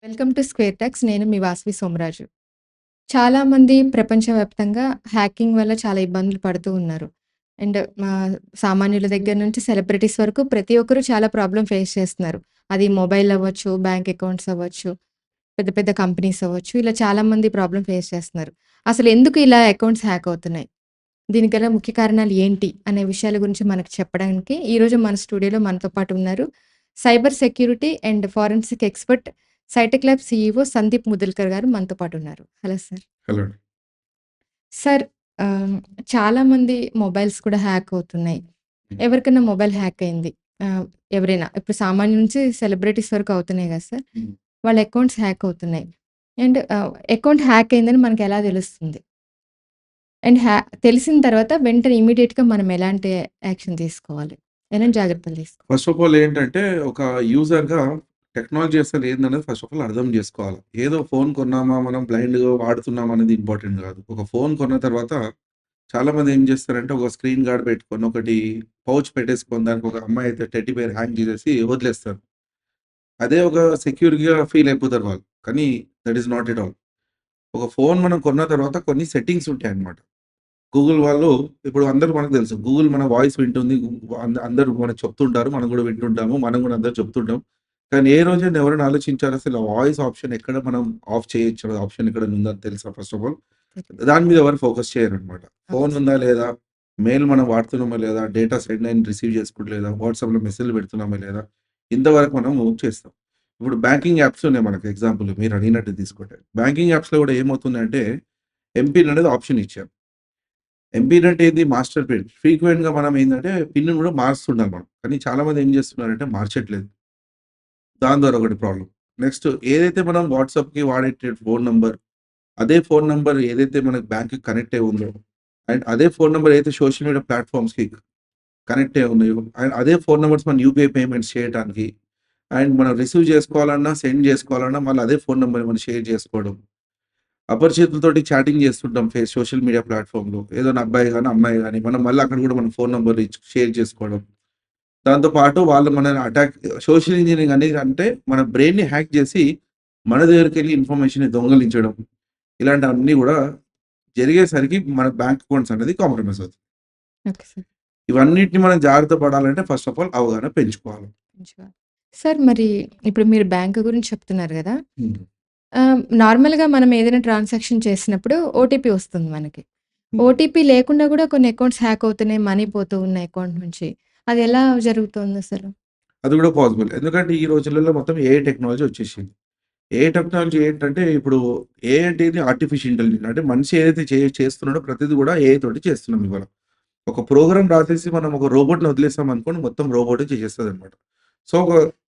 Welcome to square talks. నేను మీ వాసవి సోమరాజు. చాలామంది ప్రపంచవ్యాప్తంగా హ్యాకింగ్ వల్ల చాలా ఇబ్బందులు పడుతూ ఉన్నారు. అండ్ సామాన్యుల దగ్గర నుంచి సెలబ్రిటీస్ వరకు ప్రతి ఒక్కరు చాలా ప్రాబ్లమ్ ఫేస్ చేస్తున్నారు. అది మొబైల్ అవ్వచ్చు, బ్యాంక్ అకౌంట్స్ అవ్వచ్చు, పెద్ద పెద్ద కంపెనీస్ అవ్వచ్చు. ఇలా చాలామంది ప్రాబ్లమ్ ఫేస్ చేస్తున్నారు. అసలు ఎందుకు ఇలా అకౌంట్స్ హ్యాక్ అవుతున్నాయి? దీనికి గల ముఖ్య కారణాలు ఏంటి? అనే విషయాల గురించి మనకు చెప్పడానికి ఈరోజు మన స్టూడియోలో మనతో పాటు ఉన్నారు. Cyber security and forensic expert Scitech lab CEO Sandeep Mudalkar garu మనతో పాటు ఉన్నారు. Hello sir. హలో. సార్, ఆహ్, చాలామంది మొబైల్స్ కూడా హ్యాక్ అవుతున్నాయి. హ్మ్. ఎవరికైనా మొబైల్ హ్యాక్ అయింది. ఆహ్, ఎవరైనా ఇప్పుడు సామాన్యుల నుంచి సెలబ్రిటీస్ వరకు అవుతున్నాయి కదా సార్. హ్మ్. వాళ్ళ అకౌంట్స్ హ్యాక్ అవుతున్నాయి. అండ్ అకౌంట్ హ్యాక్ అయిందని మనకెలా తెలుస్తుంది? అండ్ తెలిసిన తర్వాత వెంటనే ఇమ్మీడియేట్‌గా మనం ఎలాంటి యాక్షన్ తీసుకోవాలి? ఎలాంటి జాగ్రత్తలు తీసుకోవాలి? ఫస్ట్ ఆఫ్ ఆల్ ఏంటంటే, ఒక యూజర్‌గా టెక్నాలజీ అసలు ఏందనేది ఫస్ట్ ఆఫ్ ఆల్ అర్థం జేసుకోవాలి. ఏదో ఫోన్ కొన్నామా, మనం బ్లైండ్‌గా వాడుతున్నామా అనేది ఇంపార్టెంట్ గాదు. ఒక ఫోన్ కొన్న తర్వాత చాలామంది ఏం జేస్తారంటే, ఒక స్క్రీన్ గార్డ్ పెట్టుకొని, ఒకటి పౌచ్ పెట్టేసుకొని, దానికి ఒక అమ్మాయి అయితే టెడ్డీ బేర్ హ్యాంగ్ జేసేసి వదిలేస్తారు. అదే ఒక సెక్యూర్‌గా ఫీల్ అయిపోతారు వాళ్ళు. కానీ that is not at all. ఒక ఫోన్ మనం కొన్న తర్వాత కొన్ని సెట్టింగ్స్ ఉంటాయన్నమాట. గూగుల్ వాళ్ళు ఇప్పుడు అందరూ మనకు తెలుసు. గూగుల్ మన వాయిస్ వింటుంది. అందరూ మనకు చెప్తుంటారు. మనం గూడా వింటుంటాము. మనం గూడా అందరికి చెప్తుంటాం. కానీ ఏ రోజైనా ఎవరైనా ఆలోచించారా అసలు ఆ వాయిస్ ఆప్షన్ ఎక్కడ మనం ఆఫ్ చేయొచ్చు ఆప్షన్ ఎక్కడైనా ఉందని తెలుసా ఫస్ట్ ఆఫ్ ఆల్? దాని మీద ఎవరు ఫోకస్ చేయరనమాట. Okay phone sir. ఉందా లేదా? మెయిల్ మనం వాడుతున్నామా లేదా? డేటా సెండ్ అయింది రిసీవ్ చేసుకోవట్లేదా? వాట్సాప్‌లో మెసేజ్‌లు పెడుతున్నామా లేదా? ఇంతవరకు మనము చేస్తాం. ఇప్పుడు బ్యాంకింగ్ యాప్స్ ఉన్నాయి మనకు ఎగ్జాంపుల్ మీరు అడిగినట్టు తీసుకుంటే. బ్యాంకింగ్ యాప్స్‌లో కూడా ఏమవుతుందంటే ఎంపిన్ అనేది ఆప్షన్ ఇచ్చారు. ఎంపిన్ అంటే ఏంది? Master pin. ఫ్రీక్వెంట్‌గా మనం ఏందంటే పిన్‌ని కూడా మారుస్తుండాలి మనం. కానీ చాలామంది ఏం చేస్తున్నారంటే మార్చట్లేదు. దాని ద్వారా ఒకటి ప్రాబ్లమ్. నెక్స్ట్ ఏదైతే మనం వాట్సాప్‌కి వాడే ఫోన్ నంబర్, అదే ఫోన్ నంబర్ ఏదైతే మనకి బ్యాంక్‌కి కనెక్ట్ అయి ఉందో అండ్ అదే ఫోన్ నంబర్ ఏదైతే సోషల్ మీడియా ప్లాట్‌ఫార్మ్స్‌కి కనెక్ట్ అయి ఉన్నాయో అండ్ అదే ఫోన్ నంబర్స్ మన యూపీఐ పేమెంట్స్ చేయటానికి అండ్ మనం రిసీవ్ చేసుకోవాలన్నా, సెండ్ చేసుకోవాలన్నా మళ్ళీ అదే ఫోన్ నంబర్ మనం షేర్ చేసుకోవడం. అపరిచితులతోటి చాటింగ్ చేస్తుంటాం సోషల్ మీడియా ప్లాట్‌ఫార్మ్‌లో. ఏదైనా అబ్బాయి గాని, అమ్మాయి గాని మనం మళ్ళీ అక్కడ కూడా మన ఫోన్ నంబర్ షేర్ చేసుకోవడం. దాంతో పాటు వాళ్ళు మనల్ని సోషల్ ఇంజినీరింగ్ అనేది అంటే మన బ్రెయిన్‌ని హ్యాక్ చేసి మన దగ్గరికెళ్ళి ఇన్ఫర్మేషన్‌ని దొంగిలించడం. ఇలాంటివన్నీ గూడా జరిగేసరికి మన బ్యాంక్ అకౌంట్స్ అనేది కాంప్రమైజ్ అవుతాయి. Okay sir. ఇవన్నిటిని మనం జాగ్రత్త పడాలంటే ఫస్ట్ ఆఫ్ ఆల్ అవగాహన పెంచుకోవాలి. మంచిగా. సార్, మరి ఇప్పుడు మీరు బ్యాంక్ గురించి చెప్తున్నారు గదా! హ్మ్. నార్మల్‌గా మనం ఏదైనా ట్రాన్సాక్షన్ చేసినప్పుడు ఓటీపీ వస్తుంది మనకి. హ్మ్. ఓటీపీ లేకుండా గూడా కొన్ని అకౌంట్స్ హ్యాక్ అవుతున్నాయి. మనీ పోతూ ఉన్నాయి అకౌంట్ నుంచి. అది ఎలా జరుగుతుందసలు? అది గూడా పాసిబుల్. ఎందుకంటే ఈ రోజులలో మొత్తం ఏఐ టెక్నాలజీ వచ్చేసింది. ఏఐ టెక్నాలజీ ఏంటంటే ఇప్పుడు ఏఐ అంటే ఇది ఆర్టిఫిషియల్ ఇంటెలిజెన్స్. అంటే మనిషి ఏదైతే చేస్తున్నాడో ప్రతిది గూడా ఏఐ తోటి చేస్తున్నాం ఇవాళ. ఒక ప్రోగ్రామ్ రాసేసి మనం ఒక రోబోట్‌ని వదిలేసామనుకోండి మొత్తం రోబోటే చేసేస్తదనమాట. సో, ఒక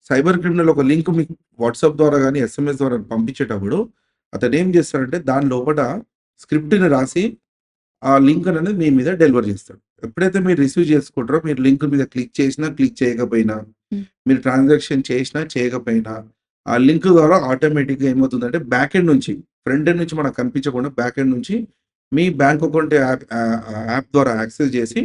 సైబర్ క్రిమినల్ ఒక లింక్ మీకు వాట్సాప్ ద్వారా గాని, ఎస్ఎంఎస్ ద్వారా పంపించేటప్పుడు అతనేం చేస్తాడంటే దాని లోపట స్క్రిప్ట్‌ని రాసి ఆ లింక్ అనేది మీ మీద డెలివర్ చేస్తాడు. ఎప్పుడైతే మీరు రిసీవ్ చేసుకుంటారో మీరు లింక్ మీద క్లిక్ చేసినా, క్లిక్ చేయకపోయినా, హ్మ్. మీరు ట్రాన్సాక్షన్ చేసినా, చేయకపోయినా ఆ లింక్ ద్వారా ఆటోమేటిక్‌గా ఏమవుతుందంటే బ్యాక్ ఎండ్ నుంచి ఫ్రంట్ ఎండ్ నుంచి మనకు కనిపించకుండా బ్యాక్ ఎండ్ నుంచి మీ బ్యాంక్ అకౌంట్ యాప్ ద్వారా యాక్సెస్ చేసి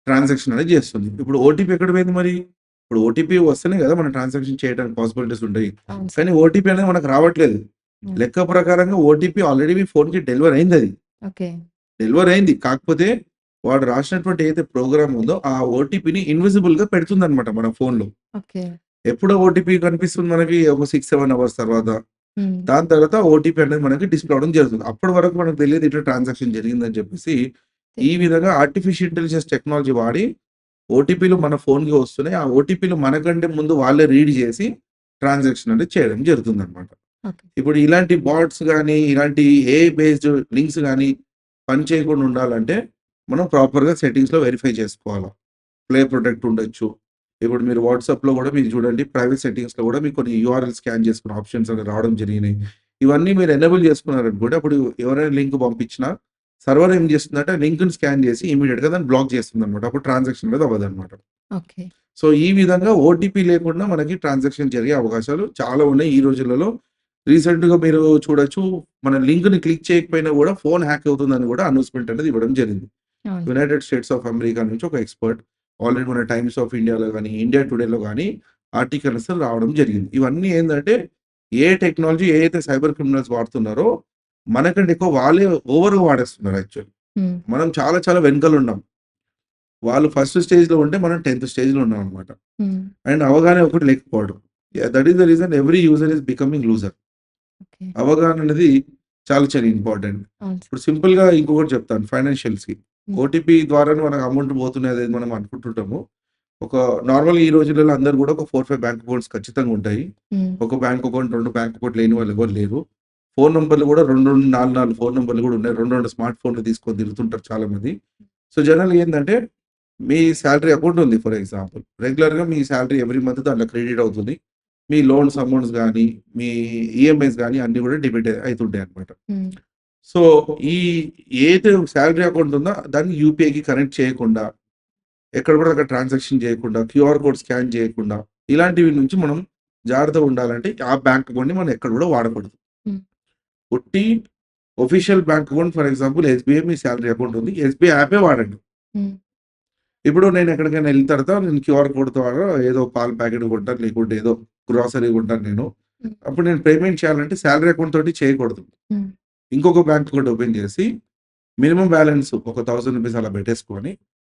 ట్రాన్సాక్షన్ అనేది చేస్తుంది. ఇప్పుడు ఓటీపీ ఎక్కడ పోయింది మరి? ఇప్పుడు ఓటీపీ వస్తేనే కదా మనం ట్రాన్సాక్షన్ చేయడానికి పాసిబిలిటీస్ ఉంటాయి. అవును సార్. కానీ ఓటీపీ అనేది మనకు రావట్లేదు. హ్మ్. లెక్క ప్రకారంగా ఓటీపీ ఆల్రెడీ మీ ఫోన్‌కి డెలివర్ అయిందది. ఓకే. డెలివర్ అయింది. కాకపోతే వాడు రాసినటువంటి ఏదైతే ప్రోగ్రామ్ ఉందో ఆ ఓటీపీని ఇన్విజిబుల్‌గా పెడుతుందన్నమాట మన ఫోన్‌లో. ఓకే. ఎప్పుడో ఓటీపీ కనిపిస్తుంది మనకి ఒక 6, 7 అవర్స్ తర్వాత. హ్మ్. దాని తర్వాత ఓటీపీ అనేది మనకి డిస్‌ప్లే అవ్వడం జరుగుతుంది. అప్పటి వరకు మనకు తెలీదు ఇట్లా ట్రాన్సాక్షన్ జరిగిందని చెప్పేసి, ఈ తెలీదు. విధంగా ఆర్టిఫిషియల్ ఇంటెలిజెన్స్ టెక్నాలజీ వాడి ఓటీపీలు మన ఫోన్‌కి వస్తున్నాయి. ఆ ఓటీపీలు మనకంటే ముందు వాళ్ళే రీడ్ చేసి ట్రాన్సాక్షన్ అనేది చేయడం జరుగుతుందన్నమాట. ఓకే. ఇప్పుడు ఇలాంటి బాట్స్ గాని, ఇలాంటి ఏఐ బేస్డ్ లింక్స్ గాని పని చేయకుండా ఉండాలంటే, మనం ప్రాపర్‌గా సెట్టింగ్స్‌లో వెరిఫై చేసుకోవాలా. ప్లే ప్రొటెక్ట్ ఉండొచ్చు. ఇప్పుడు మీరు వాట్సాప్‌లో గూడా మీరు చూడండి ప్రైవేట్ సెట్టింగ్స్‌లో గూడా మీకు కొన్ని యూఆర్ఎల్ స్కాన్ చేసుకునే ఆప్షన్స్ అనేవి రావడం జరిగినాయి. ఇవన్నీ మీరు ఎనేబుల్ చేసుకున్నారనుకోండి, అప్పుడు ఎవరైనా లింక్ పంపించినా సర్వర్ ఏం చేస్తుందంటే లింక్‌ని స్కాన్ చేసి ఇమ్మీడియేట్‌గా దాన్ని బ్లాక్ చేస్తుందన్నమాట. అప్పుడు ట్రాన్సాక్షన్ అనేది అవ్వదన్నమాట. ఓకే. సో, ఈ విధంగా ఓటీపీ లేకుండా మనకి ట్రాన్సాక్షన్ జరిగే అవకాశాలు చాలా ఉన్నాయి ఈ రోజులలో. రీసెంట్‌గా మీరు చూడొచ్చు. మన లింక్‌ని క్లిక్ చేయకపోయినా గూడా ఫోన్ హ్యాక్ అవుతుందని గూడా అనౌన్స్‌మెంట్ అనేది ఇవ్వడం జరిగింది. అవును. యునైటెడ్ స్టేట్స్ ఆఫ్ అమెరికా నుంచి ఒక ఎక్స్‌పర్ట్ ఆల్రెడీ మన టైమ్స్ ఆఫ్ ఇండియాలో గాని, ఇండియా టుడేలో గాని ఆర్టికల్స్ రావడం జరిగింది. ఇవన్నీ ఏందంటే ఏ టెక్నాలజీ ఏదైతే సైబర్ క్రిమినల్స్ వాడుతున్నారో, మనకంటే ఎక్కువ వాళ్ళే ఓవర్‌గా వాడేస్తున్నారు యాక్చువల్లీ. హ్మ్. మనం చాలా చాలా వెనకాలున్నాం. వాళ్ళు ఫస్ట్ స్టేజ్‌లో ఉంటే మనం 10థ్ స్టేజ్‌లో ఉన్నామనమాట. హ్మ్. అండ్ అవగాహన ఒకటి లేకపోవడం. That is the reason every user is becoming loser. Okay. అవగాహన అనేది చాలా చాలా ఇంపార్టెంట్. అవును సార్. ఇప్పుడు సింపుల్‌గా ఇంకొకటి చెప్తాను ఫైనాన్షియల్స్‌కి. హ్మ్. ఓటీపీ ద్వారానే మనకు అమౌంట్ పోతున్నాయి అనేది మనం అనుకుంటుంటాము. ఒక నార్మల్‌గా ఈ రోజులలో అందరూ కూడా ఒక 4, 5 బ్యాంక్ అకౌంట్స్ ఖచ్చితంగా ఉంటాయి. హ్మ్. ఒక బ్యాంక్ అకౌంట్, 2 బ్యాంక్ అకౌంట్ లేని వాళ్ళు ఎవరు లేరు. ఫోను నంబర్‌లు కూడా 2, 2, 4, 4 ఫోను నంబర్‌లు కూడా ఉన్నాయి. 2, 2 స్మార్ట్ ఫోన్‌లు తీసుకొని తిరుగుతుంటారు చాలామంది. సో, జనరల్‌గా ఏందంటే మీ సాలరీ అకౌంట్ ఉంది ఫర్ ఎగ్జాంపుల్. రెగ్యులర్‌గా మీ సాలరీ ఎవ్రీ మంత్ దాంట్లో క్రెడిట్ అవుతుంది. మీ లోన్స్ అమౌంట్స్ గాని, మీ ఈఎంఐస్ గాని అన్నీ కూడా డెబిట్ అయితుంటాయన్నమాట. హ్మ్. సో, ఈ ఏదైతే సాలరీ అకౌంట్ ఉందో దాన్ని యూపీఐకి కనెక్ట్ చేయకుండా, ఎక్కడ కూడా అక్కడ ట్రాన్సాక్షన్ చేయకుండా, క్యూఆర్ కోడ్ స్కాన్ చేయకుండా, ఇలాంటివి నుంచి మనం జాగ్రత్తగా ఉండాలంటే ఆ బ్యాంక్ అకౌంట్‌ని మనం ఎక్కడ కూడా వాడకూడదు. హ్మ్. ఒట్టి official bank account for example SBI me salary account ఉంది. ఎస్‌బీఐ యాపే వాడండి. హ్మ్. ఇప్పుడు నేను ఎక్కడికైనా ఎళ్ళిన తర్వాత నేను క్యూఆర్ కోడ్ ద్వారా ఏదో పాల ప్యాకెట్ కొంటాను, లేకుంటే ఏదో గ్రోసరీ కొంటాను నేను. హ్మ్. అప్పుడు నేను పేమెంట్ చేయాలంటే సాలరీ అకౌంట్ తోటి చేయకూడదు. హ్మ్. ఇంకొక బ్యాంక్ అకౌంట్ ఓపెన్ చేసి మినిమమ్ బ్యాలెన్స్ ఒక రూ. 1000 అలా పెట్టేసుకొని,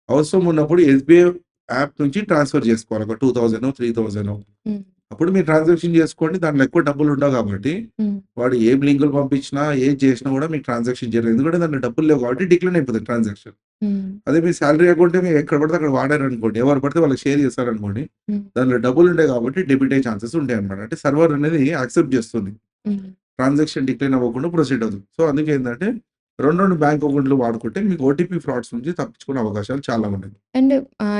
అవసరం ఉన్నప్పుడు ఎస్‌బీఐ యాప్ నుంచి ట్రాన్స్‌ఫర్ చేసుకోవాలి. ఒక 2000 3000 హ్మ్. అప్పుడు మీరు ట్రాన్సాక్షన్ చేసుకోండి. దాంట్లో ఎక్కువ డబ్బులుండవు కాబట్టి, హ్మ్. వాడు ఏం లింకులు పంపించినా, ఏది చేసినా కూడా మీకు ట్రాన్సాక్షన్ జరగదు. ఎందుకంటే దాంట్లో డబ్బులు లేవు కాబట్టి డిక్లైన్ అయిపోతది ట్రాన్సాక్షన్. హ్మ్. అదే మీ సాలరీ అకౌంటే మీరు ఎక్కడ పడితే అక్కడ వాడారనుకోండి, ఎవరు పడితే వాళ్ళకి షేర్ చేశారనుకోండి, హ్మ్. దాంట్లో డబ్బులుంటాయి కాబట్టి డెబిట్ అయ్యే ఛాన్సెస్ ఉంటాయన్నమాట. అంటే సర్వర్ అనేది యాక్సెప్ట్ చేస్తుంది. హ్మ్. ట్రాన్సాక్షన్ డిక్లైన్ అవ్వకుండా ప్రొసీడ్ అవుతుంది. సో, అందుకే ఏందంటే 2, 2 బ్యాంక్ అకౌంట్‌లు వాడుకుంటే మీకు ఓటీపీ ఫ్రాడ్స్ నుంచి తప్పించుకునే అవకాశాలు చాలా ఉన్నాయి. అండ్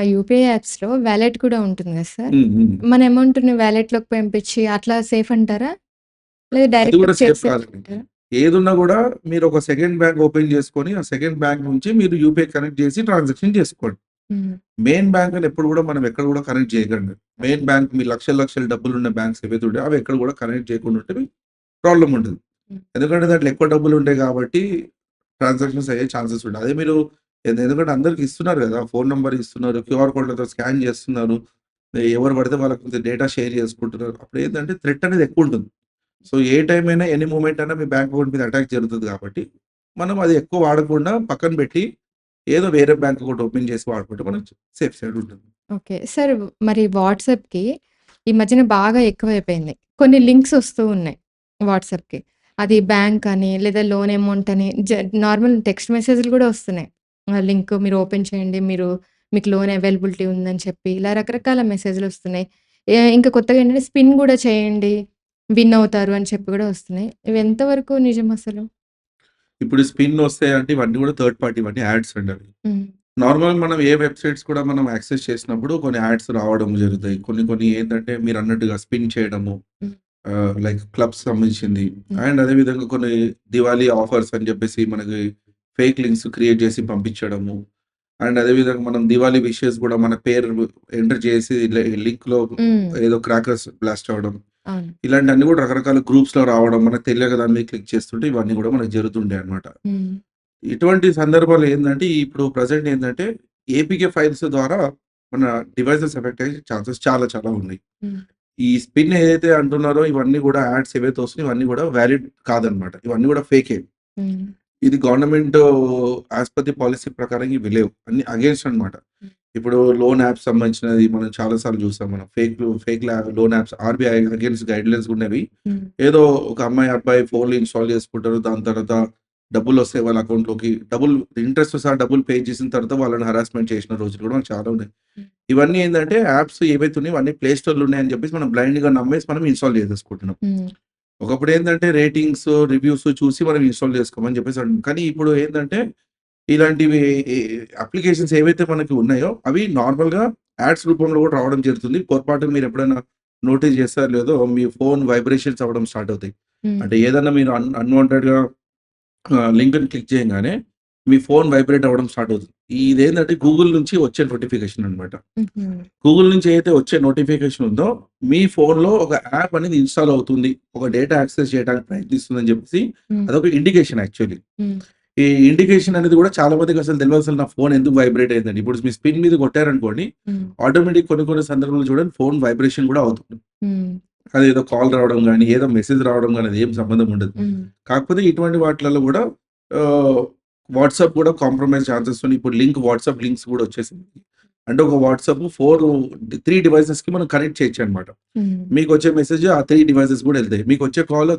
యూపీఐ యాప్స్‌లో వాలెట్ కూడా ఉంటుంది కదా సార్! హ్మ్. హ్మ్. మన అమౌంట్‌ని వాలెట్‌లోకి పంపించి అట్లా సేఫ్ అంటారా? లేదా అది డైరెక్ట్‌గా కూడా సేఫ్ కాదండి. చేసేయమంటారా? ఏదున్నా గూడా మీరు ఒక సెకండ్ బ్యాంక్ ఓపెన్ చేసుకొని, ఆ సెకండ్ బ్యాంక్ నుంచి మీరు యూపీఐ కనెక్ట్ చేసి ట్రాన్సాక్షన్ చేసుకోండి. హ్మ్. మెయిన్ బ్యాంక్‌ని ఎప్పుడు గూడా మనం ఎక్కడ గూడా కనెక్ట్ చేయకండి. మెయిన్ బ్యాంక్ మీ లక్షల లక్షల డబ్బులున్న బ్యాంక్స్ ఏవైతే ఉంటాయో అవి ఎక్కడ గూడా కనెక్ట్ చేయకుండా ఉంటే మీకు ప్రాబ్లమ్ ఉండదు. హ్మ్. ఎందుకంటే దాంట్లో ఎక్కువ డబ్బులుంటాయి కాబట్టి ట్రాన్సాక్షన్స్ అయ్యే ఛాన్సెస్ ఉండయి. అదే మీరు ఎందుకంటే అందరికి ఇస్తున్నారు గదా! ఫోను నంబర్ ఇస్తున్నారు. క్యూఆర్ కోడ్‌లతో స్కాన్ చేస్తున్నారు. ఎవరు పడితే వాళ్ళకి డేటా షేర్ చేసుకుంటున్నారు. అప్పుడేంటంటే థ్రెట్ అనేది ఎక్కువుంటుంది. సో, ఏ టైం అయినా ఎనీ మూమెంట్ అయినా మీ బ్యాంక్ అకౌంట్ మీద అటాక్ జరుగుతది కాబట్టి, మనం అది ఎక్కువ వాడకుండా పక్కన పెట్టి, ఏదో వేరే బ్యాంక్ అకౌంట్ ఓపెన్ చేసి వాడుకుంటే మనకు సేఫ్ సైడ్ ఉంటుంది. ఓకే. సార్ మరి వాట్సాప్‌కి ఈ మధ్యన బాగా ఎక్కువైపోయింది. కొన్ని లింక్స్ వస్తూ ఉన్నాయి వాట్సాప్‌కి. అది బ్యాంక్ అని లేదా లోన్ అమౌంట్ అని నార్మల్ టెక్స్ట్ మెసేజ్‌లు కూడా వస్తున్నాయి. లింక్ మీరు ఓపెన్ చేయండి. మీకు లోన్ అవైలబిలిటీ ఉందని చెప్పి ఇలా రకరకాల మెసేజ్‌లు వస్తున్నాయి. ఇంకా కొత్తగా ఏంటంటే స్పిన్ కూడా చేయండి. విన్ అవుతారు అని చెప్పి కూడా వస్తున్నాయి. ఇవి ఎంతవరకు నిజం అసలు? ఇప్పుడు స్పిన్ వస్తాయంటే ఇవన్నీ కూడా థర్డ్ పార్టీ ఇవన్నీ యాడ్స్ అండి అవి. హ్మ్. నార్మల్‌గా మనం ఏ వెబ్‌సైట్స్ కూడా మనం యాక్సెస్ చేసినప్పుడు కొన్ని యాడ్స్ రావడం జరుగుతాయి. కొన్ని కొన్ని ఏంటంటే మీరన్నట్టుగా స్పిన్ చేయడము, హ్మ్. లైక్ క్లబ్స్ సంబంధించింది. హ్మ్. అండ్ అదే విధంగా కొన్ని దివాళీ ఆఫర్స్ అని చెప్పేసి మనకి ఫేక్ లింక్స్ క్రియేట్ చేసి పంపించడము. అండ్ అదే విధంగా మనం దివాళీ విషెస్ కూడా మన పేరు ఎంటర్ చేసి లింక్‌లో హ్మ్. ఏదో క్రాకర్స్ బ్లాస్ట్ అవ్వడం. అవును. ఇలాంటివన్నీ కూడా రకరకాల గ్రూప్స్‌లో రావడం. మనకు తెలియక దాని మీద క్లిక్ చేస్తుంటే ఇవన్నీ కూడా మనకు జరుగుతుంటాయన్నమాట. హ్మ్. ఇటువంటి సందర్భాల్లో ఏందంటే ఇప్పుడు ప్రెజెంట్ ఏందంటే ఏపీకే ఫైల్స్ ద్వారా మన డివైసెస్ ఎఫెక్ట్ అయ్యే ఛాన్సెస్ చాలా చాలా ఉన్నాయి. హ్మ్. ఈ స్పిన్ ఏదైతే అంటున్నారో ఇవన్నీ కూడా యాడ్స్ ఏవైతే వస్తున్నాయో ఇవన్నీ కూడా వాలిడ్ కాదనమాట. ఇవన్నీ కూడా ఫేకే. హ్మ్. ఇది government as per the policy ప్రకారం ఇవి లేవు. అన్ని అగెయిన్స్ట్ అన్నమాట. హ్మ్. ఇప్పుడు లోన్ యాప్స్ సంబంధించినది మనం చాలా సార్లు చూసాం మనం. Fake loan apps RBI against guidelines ఉన్నవి. హ్మ్. ఏదో ఒక అమ్మాయి, అబ్బాయి ఫోన్‌లో ఇన్‌స్టాల్ చేసుకుంటారు. దాని తర్వాత డబ్బులొస్తాయి వాళ్ళ అకౌంట్‌లోకి. ఇంట్రెస్ట్‌తో సహా డబ్బులు పే చేసిన తర్వాత వాళ్ళని హరాస్మెంట్ చేసిన రోజులు కూడా మనకు చాలా ఉన్నాయి. హ్మ్. ఇవన్నీ ఏందంటే యాప్స్ ఏవైతే ఉన్నాయో ఇవన్నీ ప్లే స్టోర్‌లో ఉన్నాయని చెప్పేసి మనం బ్లైండ్‌గా నమ్మేసి మనం ఇన్‌స్టాల్ చేసేసుకుంటున్నాం. హ్మ్. ఒకప్పుడు ఏందంటే రేటింగ్స్, రివ్యూస్ చూసి మనం ఇన్‌స్టాల్ చేసుకోమని చెప్పేసి కానీ ఇప్పుడు ఏందంటే ఇలాంటివి ఈ అప్లికేషన్స్ ఏవైతే మనకి ఉన్నాయో అవి నార్మల్‌గా యాడ్స్ రూపంలో కూడా రావడం జరుగుతుంది. పొరపాటున మీరెప్పుడైనా నోటీస్ చేస్తారో లేదో మీ ఫోన్ వైబ్రేషన్స్ అవ్వడం స్టార్ట్ అవుతాయి. హ్మ్. అంటే ఏదన్నా మీరు అన్‌వాంటెడ్‌గా లింక్‌ని క్లిక్ చేయంగానే మీ ఫోన్ వైబ్రేట్ అవ్వడం స్టార్ట్ అవుతుంది. ఇదేంటంటే గూగుల్ నుంచి వచ్చే నోటిఫికేషన్ అన్నమాట. హుహు. గూగుల్ నుంచి ఏదైతే వచ్చే నోటిఫికేషన్ ఉందో మీ ఫోన్‌లో ఒక యాప్ అనేది ఇన్‌స్టాల్ అవుతుంది. ఒక డేటా యాక్సెస్ చేయడానికి ప్రయత్నిస్తుందని చెప్పేసి హ్మ్. అదొక ఇండికేషన్ యాక్చువల్లీ. హ్మ్. ఈ ఇండికేషన్ అనేది కూడా చాలా మందికి అసలు తెలవదు. అసలు నా ఫోన్ ఎందుకు వైబ్రేట్ అయిందని. ఇప్పుడు మీ స్క్రీన్ మీద కొట్టారనుకోండి, హ్మ్. ఆటోమేటిక్ కొన్ని కొన్ని సందర్భాల్లో చూడండి ఫోన్ వైబ్రేషన్ కూడా అవుతుంది. హ్మ్. అదేదో కాల్ రావడం గానీ, ఏదో మెసేజ్ రావడం గానీ అదేం సంబంధం ఉండదు. హ్మ్. కాకపోతే ఇటువంటి వాటిలలో గూడా వాట్సాప్ గూడా కాంప్రమైజ్ ఛాన్సెస్ ఉన్నాయి. ఇప్పుడు వాట్సాప్ లింక్స్ గూడా వచ్చేసింది. అంటే ఒక వాట్సాప్ 3 డివైసెస్‌కి మనం కనెక్ట్ చేయొచ్చనమాట. హ్మ్. మీకొచ్చే మెసేజ్ ఆ 3 డివైసెస్ గూడా ఎళ్తాయి. మీకొచ్చే కాల్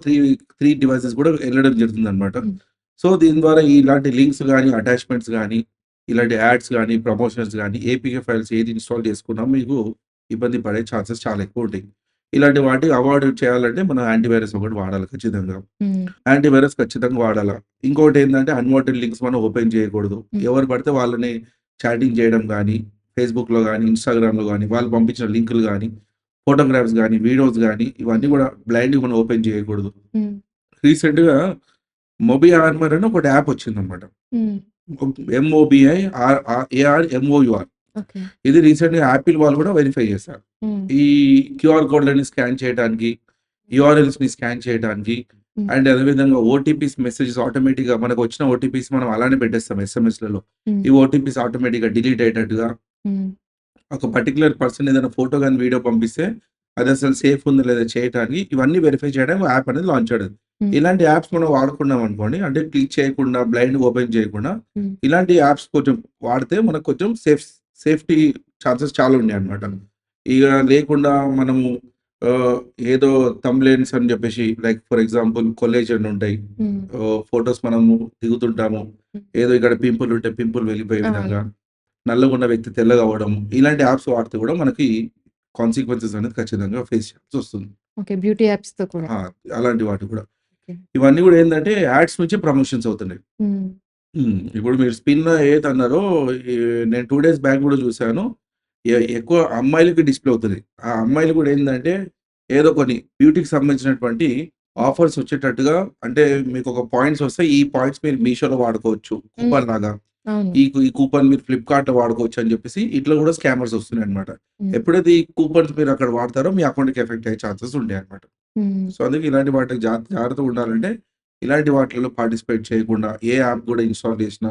3 డివైసెస్ గూడా ఎళ్ళడం జరుగుతుందనమాట. హ్మ్. సో, దీని ద్వారా ఇలాంటి లింక్స్ గానీ, అటాచ్‌మెంట్స్ గానీ, ఇలాంటి యాడ్స్ గానీ, ప్రమోషన్స్ గానీ, ఏపీకే ఫైల్స్ ఏది ఇన్‌స్టాల్ చేసుకున్నా మీకు ఇబ్బంది పడే ఛాన్సెస్ చాలా ఎక్కువుంటాయి. ఇలాంటి వాటికి అవాయిడ్ చేయాలంటే మనం యాంటీవైరస్ ఒకటి వాడాలి ఖచ్చితంగా. హ్మ్. యాంటీవైరస్ ఖచ్చితంగా వాడాల. ఇంకోటేందంటే అన్వాంటెడ్ లింక్స్ మనం ఓపెన్ చేయకూడదు. హ్మ్. ఎవరు పడితే వాళ్ళని చాటింగ్ చేయడం గానీ, ఫేస్‌బుక్‌లో గానీ, ఇన్‌స్టాగ్రామ్‌లో గానీ, వాళ్ళు పంపించిన లింకులు గానీ, ఫోటోగ్రాఫ్స్ గానీ, వీడియోస్ గానీ, ఇవన్నీ గూడా బ్లైండ్‌గా మనం ఓపెన్ చేయకూడదు. హ్మ్. రీసెంట్‌గా మొబి ఆర్మర్ అని ఒకటి యాప్ వచ్చిందనమాట. హ్మ్. ఎంఓబిఐ ఏఆర్ఎంఓయూఆర్. ఓకే. ఇది రీసెంట్‌గా యాపిల్ వాళ్ళు గూడా వెరిఫై చేశారు. హ్మ్. ఈ క్యూఆర్ కోడ్‌లని స్కాన్ చేయటానికి, యూఆర్ఎల్స్‌ని స్కాన్ చేయటానికి హ్మ్. అండ్ అదేవిధంగా ఓటీపీస్ మెసేజెస్ ఆటోమేటిక్‌గా మనకొచ్చిన ఓటీపీస్ మనం అలానే పెట్టేస్తాం ఎస్ఎంఎస్‌లలో. హ్మ్. ఈ ఓటీపీస్ ఆటోమేటిక్‌గా డిలీట్ అయ్యేటట్టుగా హ్మ్. ఒక పర్టిక్యులర్ పర్సన్ ఏదైనా ఫోటో గాని, వీడియో పంపిస్తే అదసలు సేఫ్ ఉందో లేదో చేయటానికి ఇవన్నీ వెరిఫై చేయడానికి ఒక యాప్ అనేది లాంచ్ చేయడం. హ్మ్. ఇలాంటి యాప్స్ మనం వాడుకున్నామనుకోండి, అంటే క్లిక్ చేయకుండా, బ్లైండ్‌గా ఓపెన్ చేయకుండా, హ్మ్. ఇలాంటి యాప్స్ కొంచెం వాడితే మనకు కొంచెం సేఫ్టీ ఛాన్సెస్ చాలా ఉన్నాయన్నమాట. ఇగ లేకుండా మనము ఆహ్, ఏదో థంబ్‌నెయిల్స్ అని చెప్పేసి లైక్ ఫర్ ఎగ్జాంపుల్ కొల్లేజెడ్ ఉంటాయి. హ్మ్. ఫోటోస్ మనము దిగుతుంటాము. హ్మ్. ఏదో ఇక్కడ పింపుల్ ఉంటే పింపుల్ వెళ్ళిపోయే అవును. విధంగా, నల్లగున్న వ్యక్తి తెల్లగా అవ్వడం. ఇలాంటి యాప్స్ వాడితే కూడా మనకి కాన్సిక్వెన్సెస్ అనేది ఖచ్చితంగా ఫేస్ చేయాల్సొస్తుంది. ఓకే. బ్యూటీ యాప్స్‌తో కూడా. ఆ! అలాంటి వాటికి కూడా. ఓకే. ఇవన్నీ కూడా ఏందంటే యాడ్స్ నుంచి ప్రమోషన్స్ అవుతున్నాయి. హ్మ్. ఇప్పుడు మీరు స్పిన్ ఏదన్నారో ఈ నేను 2 డేస్ బ్యాక్ గూడా చూసాను. ఎక్కువ అమ్మాయిలకి డిస్‌ప్లే అవుతది. ఆ అమ్మాయిలు గూడా ఏందంటే, ఏదో కొన్ని బ్యూటీకి సంబంధించినటువంటి ఆఫర్స్ వచ్చేటట్టుగా అంటే మీకొక పాయింట్స్ వస్తాయి. ఈ పాయింట్స్ మీరు మీషోలో వాడుకోవచ్చు. హ్మ్. కూపన్ లాగా. అవును. ఈ కూపన్ మీరు ఫ్లిప్‌కార్ట్‌లో వాడుకోవచ్చు అని జెప్పేసి ఇట్లా గూడా స్కామర్స్ వస్తున్నాయన్నమాట. హ్మ్. ఎప్పుడైతే ఈ కూపన్స్ మీరు అక్కడ వాడతారో మీ అకౌంట్‌కి ఎఫెక్ట్ అయ్యే ఛాన్సెస్ ఉంటాయన్నమాట. హ్మ్. సో, అందుకే ఇలాంటి వాటికి జాగ్రత్తగా ఉండాలంటే, ఇలాంటి వాటిలలో పార్టిసిపేట్ చేయకుండా, ఏ యాప్ గూడా ఇన్‌స్టాల్ చేసినా,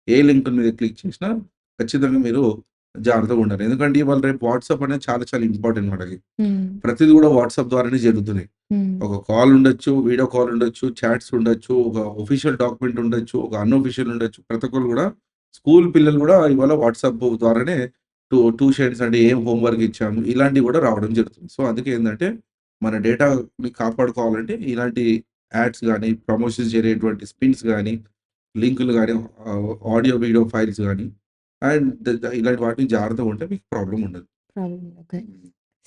ఏ లింక్ మీద క్లిక్ చేసినా, ఖచ్చితంగా మీరు జాగ్రత్తగా ఉండాలి. ఎందుకంటే ఇవాళ రేపు వాట్సాప్ అనేది చాలా చాలా ఇంపార్టెంట్ మనకి. హ్మ్. ప్రతిది గూడా వాట్సాప్ ద్వారానే జరుగుతున్నాయి. హ్మ్. ఒక కాల్ ఉండొచ్చు, వీడియో కాల్ ఉండొచ్చు, చాట్స్ ఉండొచ్చు, ఒక ఆఫీషియల్ డాక్యుమెంట్ ఉండొచ్చు, ఒక అన్‌అఫీషియల్ ఉండొచ్చు. ప్రతి ఒక్కళ్ళు గూడా స్కూల్ పిల్లలు గూడా ఇవాళ వాట్సాప్ ద్వారానే ట్యూషన్స్ అంటే ఏం హోంవర్క్ ఇచ్చాము, ఇలాంటివి గూడా రావడం జరుగుతుంది. సో, అందుకే ఏందంటే మన డేటాని కాపాడుకోవాలంటే ఇలాంటి యాడ్స్ గాని, ప్రమోషన్స్ జరిగేటువంటి స్పిన్స్ గాని, లింకులు గాని, ఆడియో, వీడియో ఫైల్స్ గాని అండ్ ఇలాంటి వాటిని జాగ్రత్తగా ఉంటే మీకు ప్రాబ్లమ్ ఉండదు. ప్రాబ్లమ్. ఓకే.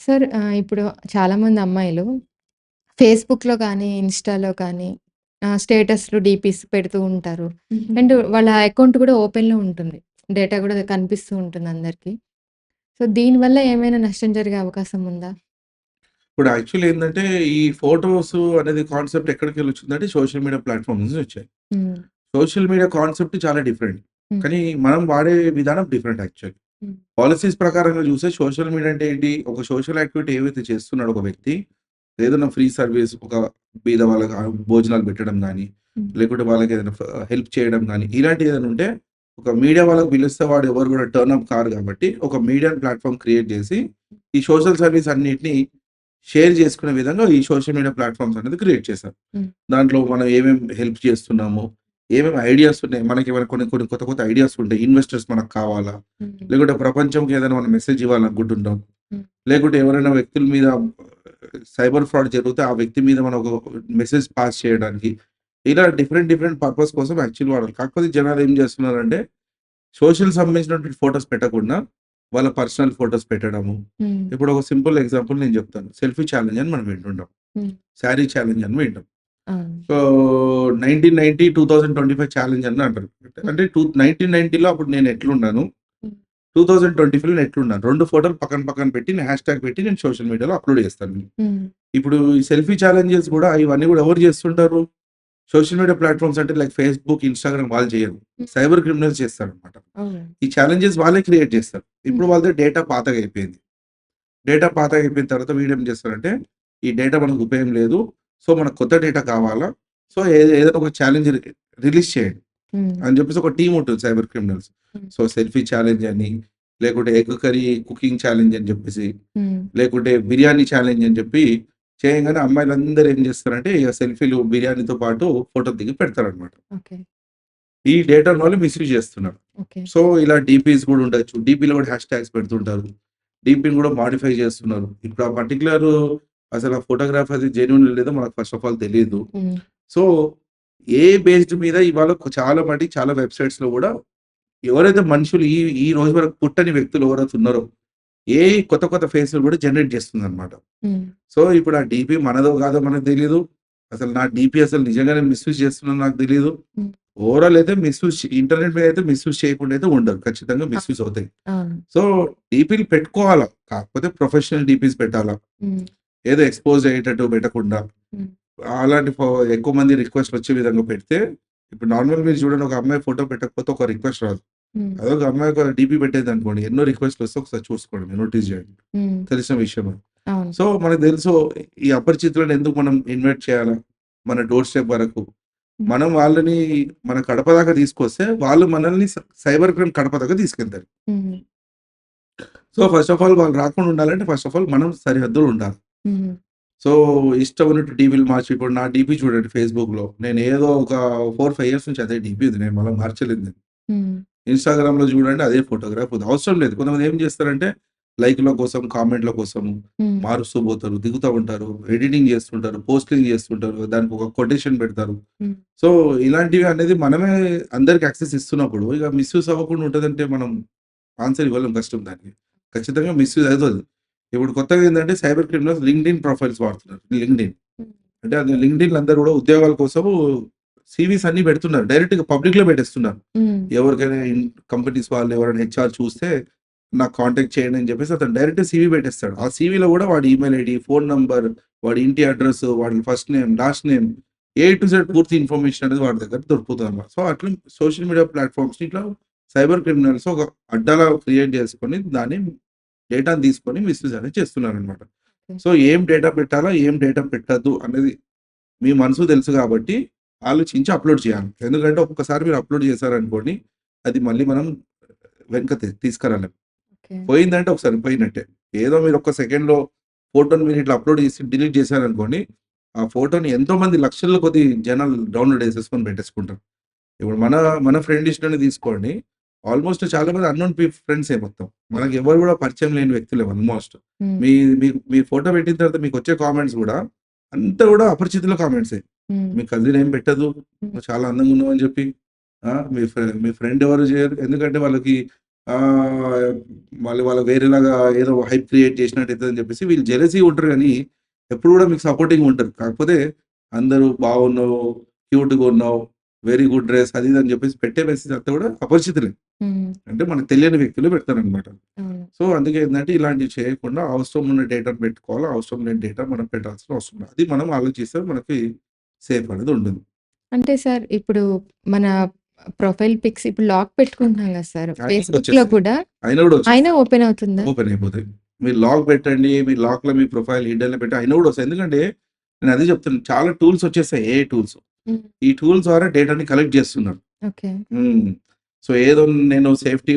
సార్ ఇప్పుడు చాలామంది అమ్మాయిలు ఫేస్‌బుక్‌లో కానీ, ఇన్‌స్టాలో కానీ స్టేటస్‌లు, డీపీస్ పెడుతూ ఉంటారు. అండ్ వాళ్ళ అకౌంట్ కూడా ఓపెన్‌లో ఉంటుంది. డేటా కూడా కనిపిస్తూ ఉంటుంది అందరికి. సో, దీనివల్ల ఏమైనా నష్టం జరిగే అవకాశం ఉందా? ఇప్పుడు యాక్చువల్లీ ఏందంటే ఈ ఫోటోస్ అనేది కాన్సెప్ట్ ఎక్కడికెళ్ళొచ్చిందంటే సోషల్ మీడియా ప్లాట్‌ఫార్మ్ నుంచి వచ్చాయి. హ్మ్. సోషల్ మీడియా కాన్సెప్ట్ చాలా డిఫరెంట్. హ్మ్. కానీ మనం వాడే విధానం డిఫరెంట్ యాక్చువల్లీ. హ్మ్. పాలిసీస్ ప్రకారంగా చూస్తే సోషల్ మీడియా అంటే ఏంటి? ఒక సోషల్ యాక్టివిటీ ఏవైతే చేస్తున్నాడో ఒక వ్యక్తి, ఏదైనా ఫ్రీ సర్వీస్ ఒక బీద వాళ్ళకి భోజనాలు పెట్టడం గాని, హ్మ్. లేకుంటే వాళ్ళకి ఏదైనా హెల్ప్ చేయడం గాని, ఇలాంటివి ఏదైనా ఉంటే ఒక మీడియా వాళ్ళకి పిలిస్తే వాడు ఎవరు కూడా టర్న్ అప్ కారు కాబట్టి, ఒక మీడియా ప్లాట్‌ఫార్మ్ క్రియేట్ చేసి, ఈ సోషల్ సర్వీస్ అన్నిటిని షేర్ చేసుకునే విధంగా ఈ సోషల్ మీడియా ప్లాట్‌ఫార్మ్స్ అనేది క్రియేట్ చేశారు. హ్మ్. దాంట్లో మనం ఏమేమి హెల్ప్ చేస్తున్నాము, ఏమేమి ఐడియాస్ ఉన్నాయి, మనకేమైనా కొన్ని కొన్ని కొత్త కొత్త ఐడియాస్ ఉంటాయి. ఇన్వెస్టర్స్ మనకు కావాలా? హ్మ్. లేకుంటే ప్రపంచంకి ఏదైనా మనం మెసేజ్ ఇవ్వాలనుకుంటున్నాం. హ్మ్. లేకుంటే ఎవరైనా వ్యక్తుల మీద సైబర్ ఫ్రాడ్ జరిగితే ఆ వ్యక్తి మీద మనం ఒక మెసేజ్ పాస్ చేయడానికి. ఇలా డిఫరెంట్ డిఫరెంట్ పర్పస్ కోసం యాక్చువల్లీ వాడాలి. కాకపోతే జనాలు ఏం చేస్తున్నారంటే సోషల్ సంబంధించినటువంటి ఫోటోస్ పెట్టకుండా వాళ్ళ పర్సనల్ ఫోటోస్ పెట్టడము. హ్మ్. ఇప్పుడు ఒక సింపుల్ ఎగ్జాంపుల్ నేను చెప్తాను. సెల్ఫీ ఛాలెంజ్ అని మనం వింటుంటాం. హ్మ్. శారీ ఛాలెంజ్ అని వింటాం. అవును. సో, 1990, 2025 ఛాలెంజ్ అని అంటారు. హ్మ్. అంటే 1990లో అప్పుడు నేను ఎట్లున్నాను? హ్మ్. 2025లో నేను ఎట్లున్నాను? 2 ఫోటోలు పక్కన పక్కన పెట్టి నేను హ్యాష్‌ట్యాగ్ పెట్టి నేను సోషల్ మీడియాలో అప్‌లోడ్ చేస్తాను. హ్మ్. ఇప్పుడు ఈ సెల్ఫీ ఛాలెంజెస్ గూడా ఇవన్నీ గూడా ఎవరు చేస్తుంటారు? సోషల్ మీడియా ప్లాట్‌ఫార్మ్స్ అంటే లైక్ ఫేస్‌బుక్, ఇన్‌స్టాగ్రామ్ వాళ్ళు చేయరు. హ్మ్. సైబర్ క్రిమినల్స్ చేస్తారనమాట. అవును. ఈ ఛాలెంజెస్ వాళ్ళే క్రియేట్ చేస్తారు. హ్మ్. ఇప్పుడు వాళ్ళది డేటా పాతగయిపోయింది. డేటా పాతగయిపోయిన తర్వాత వీడేం చేస్తాడంటే, ఈ డేటా మనకు ఉపయోగం లేదు. సో, మనకు కొత్త డేటా కావాలా? సో, ఏదైనా ఒక ఛాలెంజ్ రిలీజ్ చేయండి. హ్మ్. అని చెప్పేసి ఒక టీమ్ ఉంటుంది సైబర్ క్రిమినల్స్. హ్మ్. సో, సెల్ఫీ ఛాలెంజ్ అని, లేకుంటే ఎగ్ కర్రీ కుకింగ్ ఛాలెంజ్ అని చెప్పేసి, హ్మ్. లేకుంటే బిర్యానీ ఛాలెంజ్ అని చెప్పి చేయంగానే అమ్మాయిలందరూ ఏం చేస్తారంటే ఇక సెల్ఫీలు, బిర్యానీతో పాటు ఫోటో దిగి పెడతారనమాట. ఓకే. ఈ డేటాను వాళ్ళు మిస్‌యూజ్ చేస్తున్నారు. ఓకే. సో, ఇలా డీపీస్ కూడా ఉండొచ్చు. డీపీలో కూడా హ్యాష్ ట్యాగ్స్ పెడుతుంటారు. డీపీని కూడా మోడిఫై చేస్తున్నారు. ఇప్పుడు ఆ పర్టిక్యులర్ అసలు ఆ ఫోటోగ్రాఫ్ అది జెన్యూన్ లేదో మనకు ఫస్ట్ ఆఫ్ ఆల్ తెలీదు. హ్మ్. సో, బేస్డ్ మీద ఇవాళ చాలా మటికి చాలా వెబ్‌సైట్స్‌లో కూడా ఎవరైతే మనుషులు ఈ ఈ రోజు వరకు పుట్టని వ్యక్తులు ఎవరైతే ఉన్నారో, కొత్త కొత్త ఫేసులు కూడా జనరేట్ చేస్తుందనమాట. హ్మ్. సో, ఇప్పుడు ఆ డీపీ మనదో కాదో మనకు తెలీదు. అసలు నా డీపీ అసలు నిజంగానే మిస్‌యూజ్ చేస్తున్నానో నాకు తెలీదు. హ్మ్. ఓవరాల్ అయితే ఇంటర్నెట్ మీద అయితే మిస్‌యూజ్ చేయకుండా అయితే ఉండరు. ఖచ్చితంగా మిస్‌యూజ్ అవుతాయి. అవును. సో, డీపీలు పెట్టుకోవాలా. కాకపోతే ప్రొఫెషనల్ డీపీస్ పెట్టాలా. హ్మ్. ఏదో ఎక్స్‌పోజ్ అయ్యేటట్టు పెట్టకుండా. హ్మ్. అలాంటి ఎక్కువ మంది రిక్వెస్ట్‌లు వచ్చే విధంగా పెడితే, ఇప్పుడు నార్మల్ మీరు చూడండి ఒక అమ్మాయి ఫోటో పెట్టకపోతే ఒక రిక్వెస్ట్ రాదు. హ్మ్. అదే ఒక అమ్మాయి ఒక డీపీ పెట్టేదనుకోండి ఎన్నో రిక్వెస్ట్‌లు వస్తే ఒకసారి చూసుకోండి. మీరు నోటీస్ చేయండి. హ్మ్. తెలిసిన విషయమే. అవును. సో, మనకు తెలుసు ఈ అపరిచితులను ఎందుకు మనం ఇన్వైట్ చేయాలా? మన డోర్ స్టెప్ వరకు. హ్మ్. మనం వాళ్ళని మన కడప దాకా తీసుకొస్తే, వాళ్ళు మనల్ని సైబర్ క్రైమ్ కడప దాకా తీసుకెళ్తారు. హ్మ్. సో, ఫస్ట్ ఆఫ్ ఆల్ వాళ్ళు రాకుండా ఉండాలంటే ఫస్ట్ ఆఫ్ ఆల్ మనం సరిహద్దులు ఉండాలి. హ్మ్. సో, ఇష్టం ఉన్నట్టు డీపీలు మార్చి ఇప్పుడు నా డీపీ చూడండి ఫేస్‌బుక్‌లో. నేను ఏదో ఒక 4, 5 ఇయర్స్ నుంచి అదే డీపీ ఉంది. నేను మళ్ళా మార్చలేదు నేను. హ్మ్. ఇన్‌స్టాగ్రామ్‌లో చూడండి అదే ఫోటోగ్రాఫ్ ఉంది. అవసరం లేదు. కొంతమంది ఏం చేస్తారంటే లైక్‌ల కోసం, కామెంట్‌ల కోసం హ్మ్. మారుస్తూ పోతారు. దిగుతా ఉంటారు. ఎడిటింగ్ చేస్తుంటారు. పోస్టింగ్ చేస్తుంటారు. దానికి ఒక కొటేషన్ పెడతారు. హ్మ్. సో, ఇలాంటివి అనేది మనమే అందరికి యాక్సెస్ ఇస్తున్నప్పుడు ఇక మిస్‌యూజ్ అవ్వకుండా ఉంటదంటే మనం ఆన్సర్ ఇవ్వలేం కష్టం దానికి. ఖచ్చితంగా మిస్‌యూజ్ అయితది. ఇప్పుడు కొత్తగా ఏందంటే సైబర్ క్రిమినల్స్ లింక్డ్ఇన్ ప్రొఫైల్స్ వాడుతున్నారు. లింక్డ్ఇన్. హ్మ్. అంటే అది లింక్డ్ఇన్‌లో అందరూ కూడా ఉద్యోగాల కోసము సీవీస్ అన్నీ పెడుతున్నారు. డైరెక్ట్‌గా పబ్లిక్‌లో పెట్టేస్తున్నారు. హ్మ్. ఎవరికైనా కంపెనీస్ వాళ్ళు ఎవరైనా హెచ్ఆర్ చూస్తే నాకు కాంటాక్ట్ చేయండి అని చెప్పేసి అతను డైరెక్ట్ సీవీ పెట్టేస్తాడు. ఆ సీవీలో కూడా వాడి ఈమెయిల్ ఐడీ, ఫోన్ నంబర్, వాడి ఇంటి అడ్రెస్, వాడి first name, last name to Z పూర్తి ఇన్ఫర్మేషన్ అనేది వాడి దగ్గర దొరుకుతుందన్నమాట. సో, అట్లా సోషల్ మీడియా ప్లాట్‌ఫార్మ్స్‌ని ఇట్లా సైబర్ క్రిమినల్స్ ఒక అడ్డాలా క్రియేట్ చేసుకొని దాన్ని డేటాను తీసుకొని మిస్‌యూజ్ అనేది చేస్తున్నారన్నమాట. ఓకే. సో, ఏం డేటా పెట్టాలా? ఏం డేటా పెట్టొద్దు అనేది మీ మనసుకు తెలుసు కాబట్టి ఆలోచించి అప్‌లోడ్ చేయాలి. ఎందుకంటే ఒక్కసారి మీరు అప్‌లోడ్ చేశారనుకోండి, అది మళ్ళీ మనం వెనక తీసుకురాలేం. ఓకే. పోయిందంటే ఒకసారి పోయినట్టే. ఏదో మీరు ఒక్క సెకండ్‌లో ఫోటోని మీరు ఇట్లా అప్‌లోడ్ చేసి డిలీట్ చేశారనుకోండి, ఆ ఫోటోని ఎంతోమంది లక్షల కొద్దీ జనాలు డౌన్‌లోడ్ చేసేసుకొని పెట్టేసుకుంటారు. ఇప్పుడు మన ఫ్రెండ్ లిస్ట్‌లోనే తీసుకోండి. ఆల్‌మోస్ట్ చాలా మంది అన్‌నోన్ ఫ్రెండ్సే మొత్తం. మనకు ఎవరు కూడా పరిచయం లేని వ్యక్తులే ఆల్‌మోస్ట్. హ్మ్. మీ మీ మీ ఫోటో పెట్టిన తర్వాత మీకొచ్చే కామెంట్స్ గూడా అంతా గూడా అపరిచితుల కామెంట్సే. హ్మ్. మీ కజిన్ ఏం పెట్టదు. హ్మ్. నువ్వు చాలా అందంగా ఉన్నావని చెప్పి. మీ ఫ్రెండ్ ఎవరు చేయరు. ఎందుకంటే వాళ్ళకి ఆహ్, మళ్ళీ వాళ్ళు వేరేలాగా ఏదో హైప్ క్రియేట్ చేసినట్టయితదని చెప్పేసి వీళ్ళు జెలసీగా ఉంటారు గానీ, ఎప్పుడు గూడా మీకు సపోర్టింగ్‌గా ఉంటారు. కాకపోతే అందరూ బాగున్నావు, క్యూట్‌గా ఉన్నావు, వెరీ గుడ్ డ్రెస్ అది ఇది అని చెప్పేసి పెట్టే మెసేజ్ అంతా గూడా అపరిచితులే. హ్మ్. అంటే మనకు తెలియని వ్యక్తులు పెడతారనమాట. అవును. సో, అందుకే ఏందంటే ఇలాంటివి చేయకుండా అవసరం ఉన్న డేటాను పెట్టుకోవాలి. అవసరం లేని డేటా మనం పెట్టాల్సిన అవసరం లేదు. అది మనం ఆలోచిస్తే మనకి సేఫ్ అనేది ఉంటుంది. అంటే సార్ ఇప్పుడు మన ప్రొఫైల్ పిక్స్ ఇప్పుడు లాక్ పెట్టుకుంటున్నాం కదా సార్. అయినా కూడా ఫేస్‌బుక్‌లో వచ్చేస్తాయి. కూడా అయినా కూడా అయినా వచ్చేస్తాయి. ఓపెన్ అవుతుందా? ఓపెన్ అయిపోతాయి. మీరు లాక్ పెట్టండి. మీరు లాక్‌లో మీ ప్రొఫైల్ హిడెన్‌లో పెట్టి అయినా కూడా వస్తాయి. ఎందుకంటే నేను అదే చెప్తున్నా. చాలా టూల్స్ వచ్చేసాయి. AI tools. హ్మ్. ఈ టూల్స్ ద్వారా డేటాని కలెక్ట్ చేస్తున్నారు. ఓకే. హ్మ్. సో, ఏదో నేను సేఫ్టీ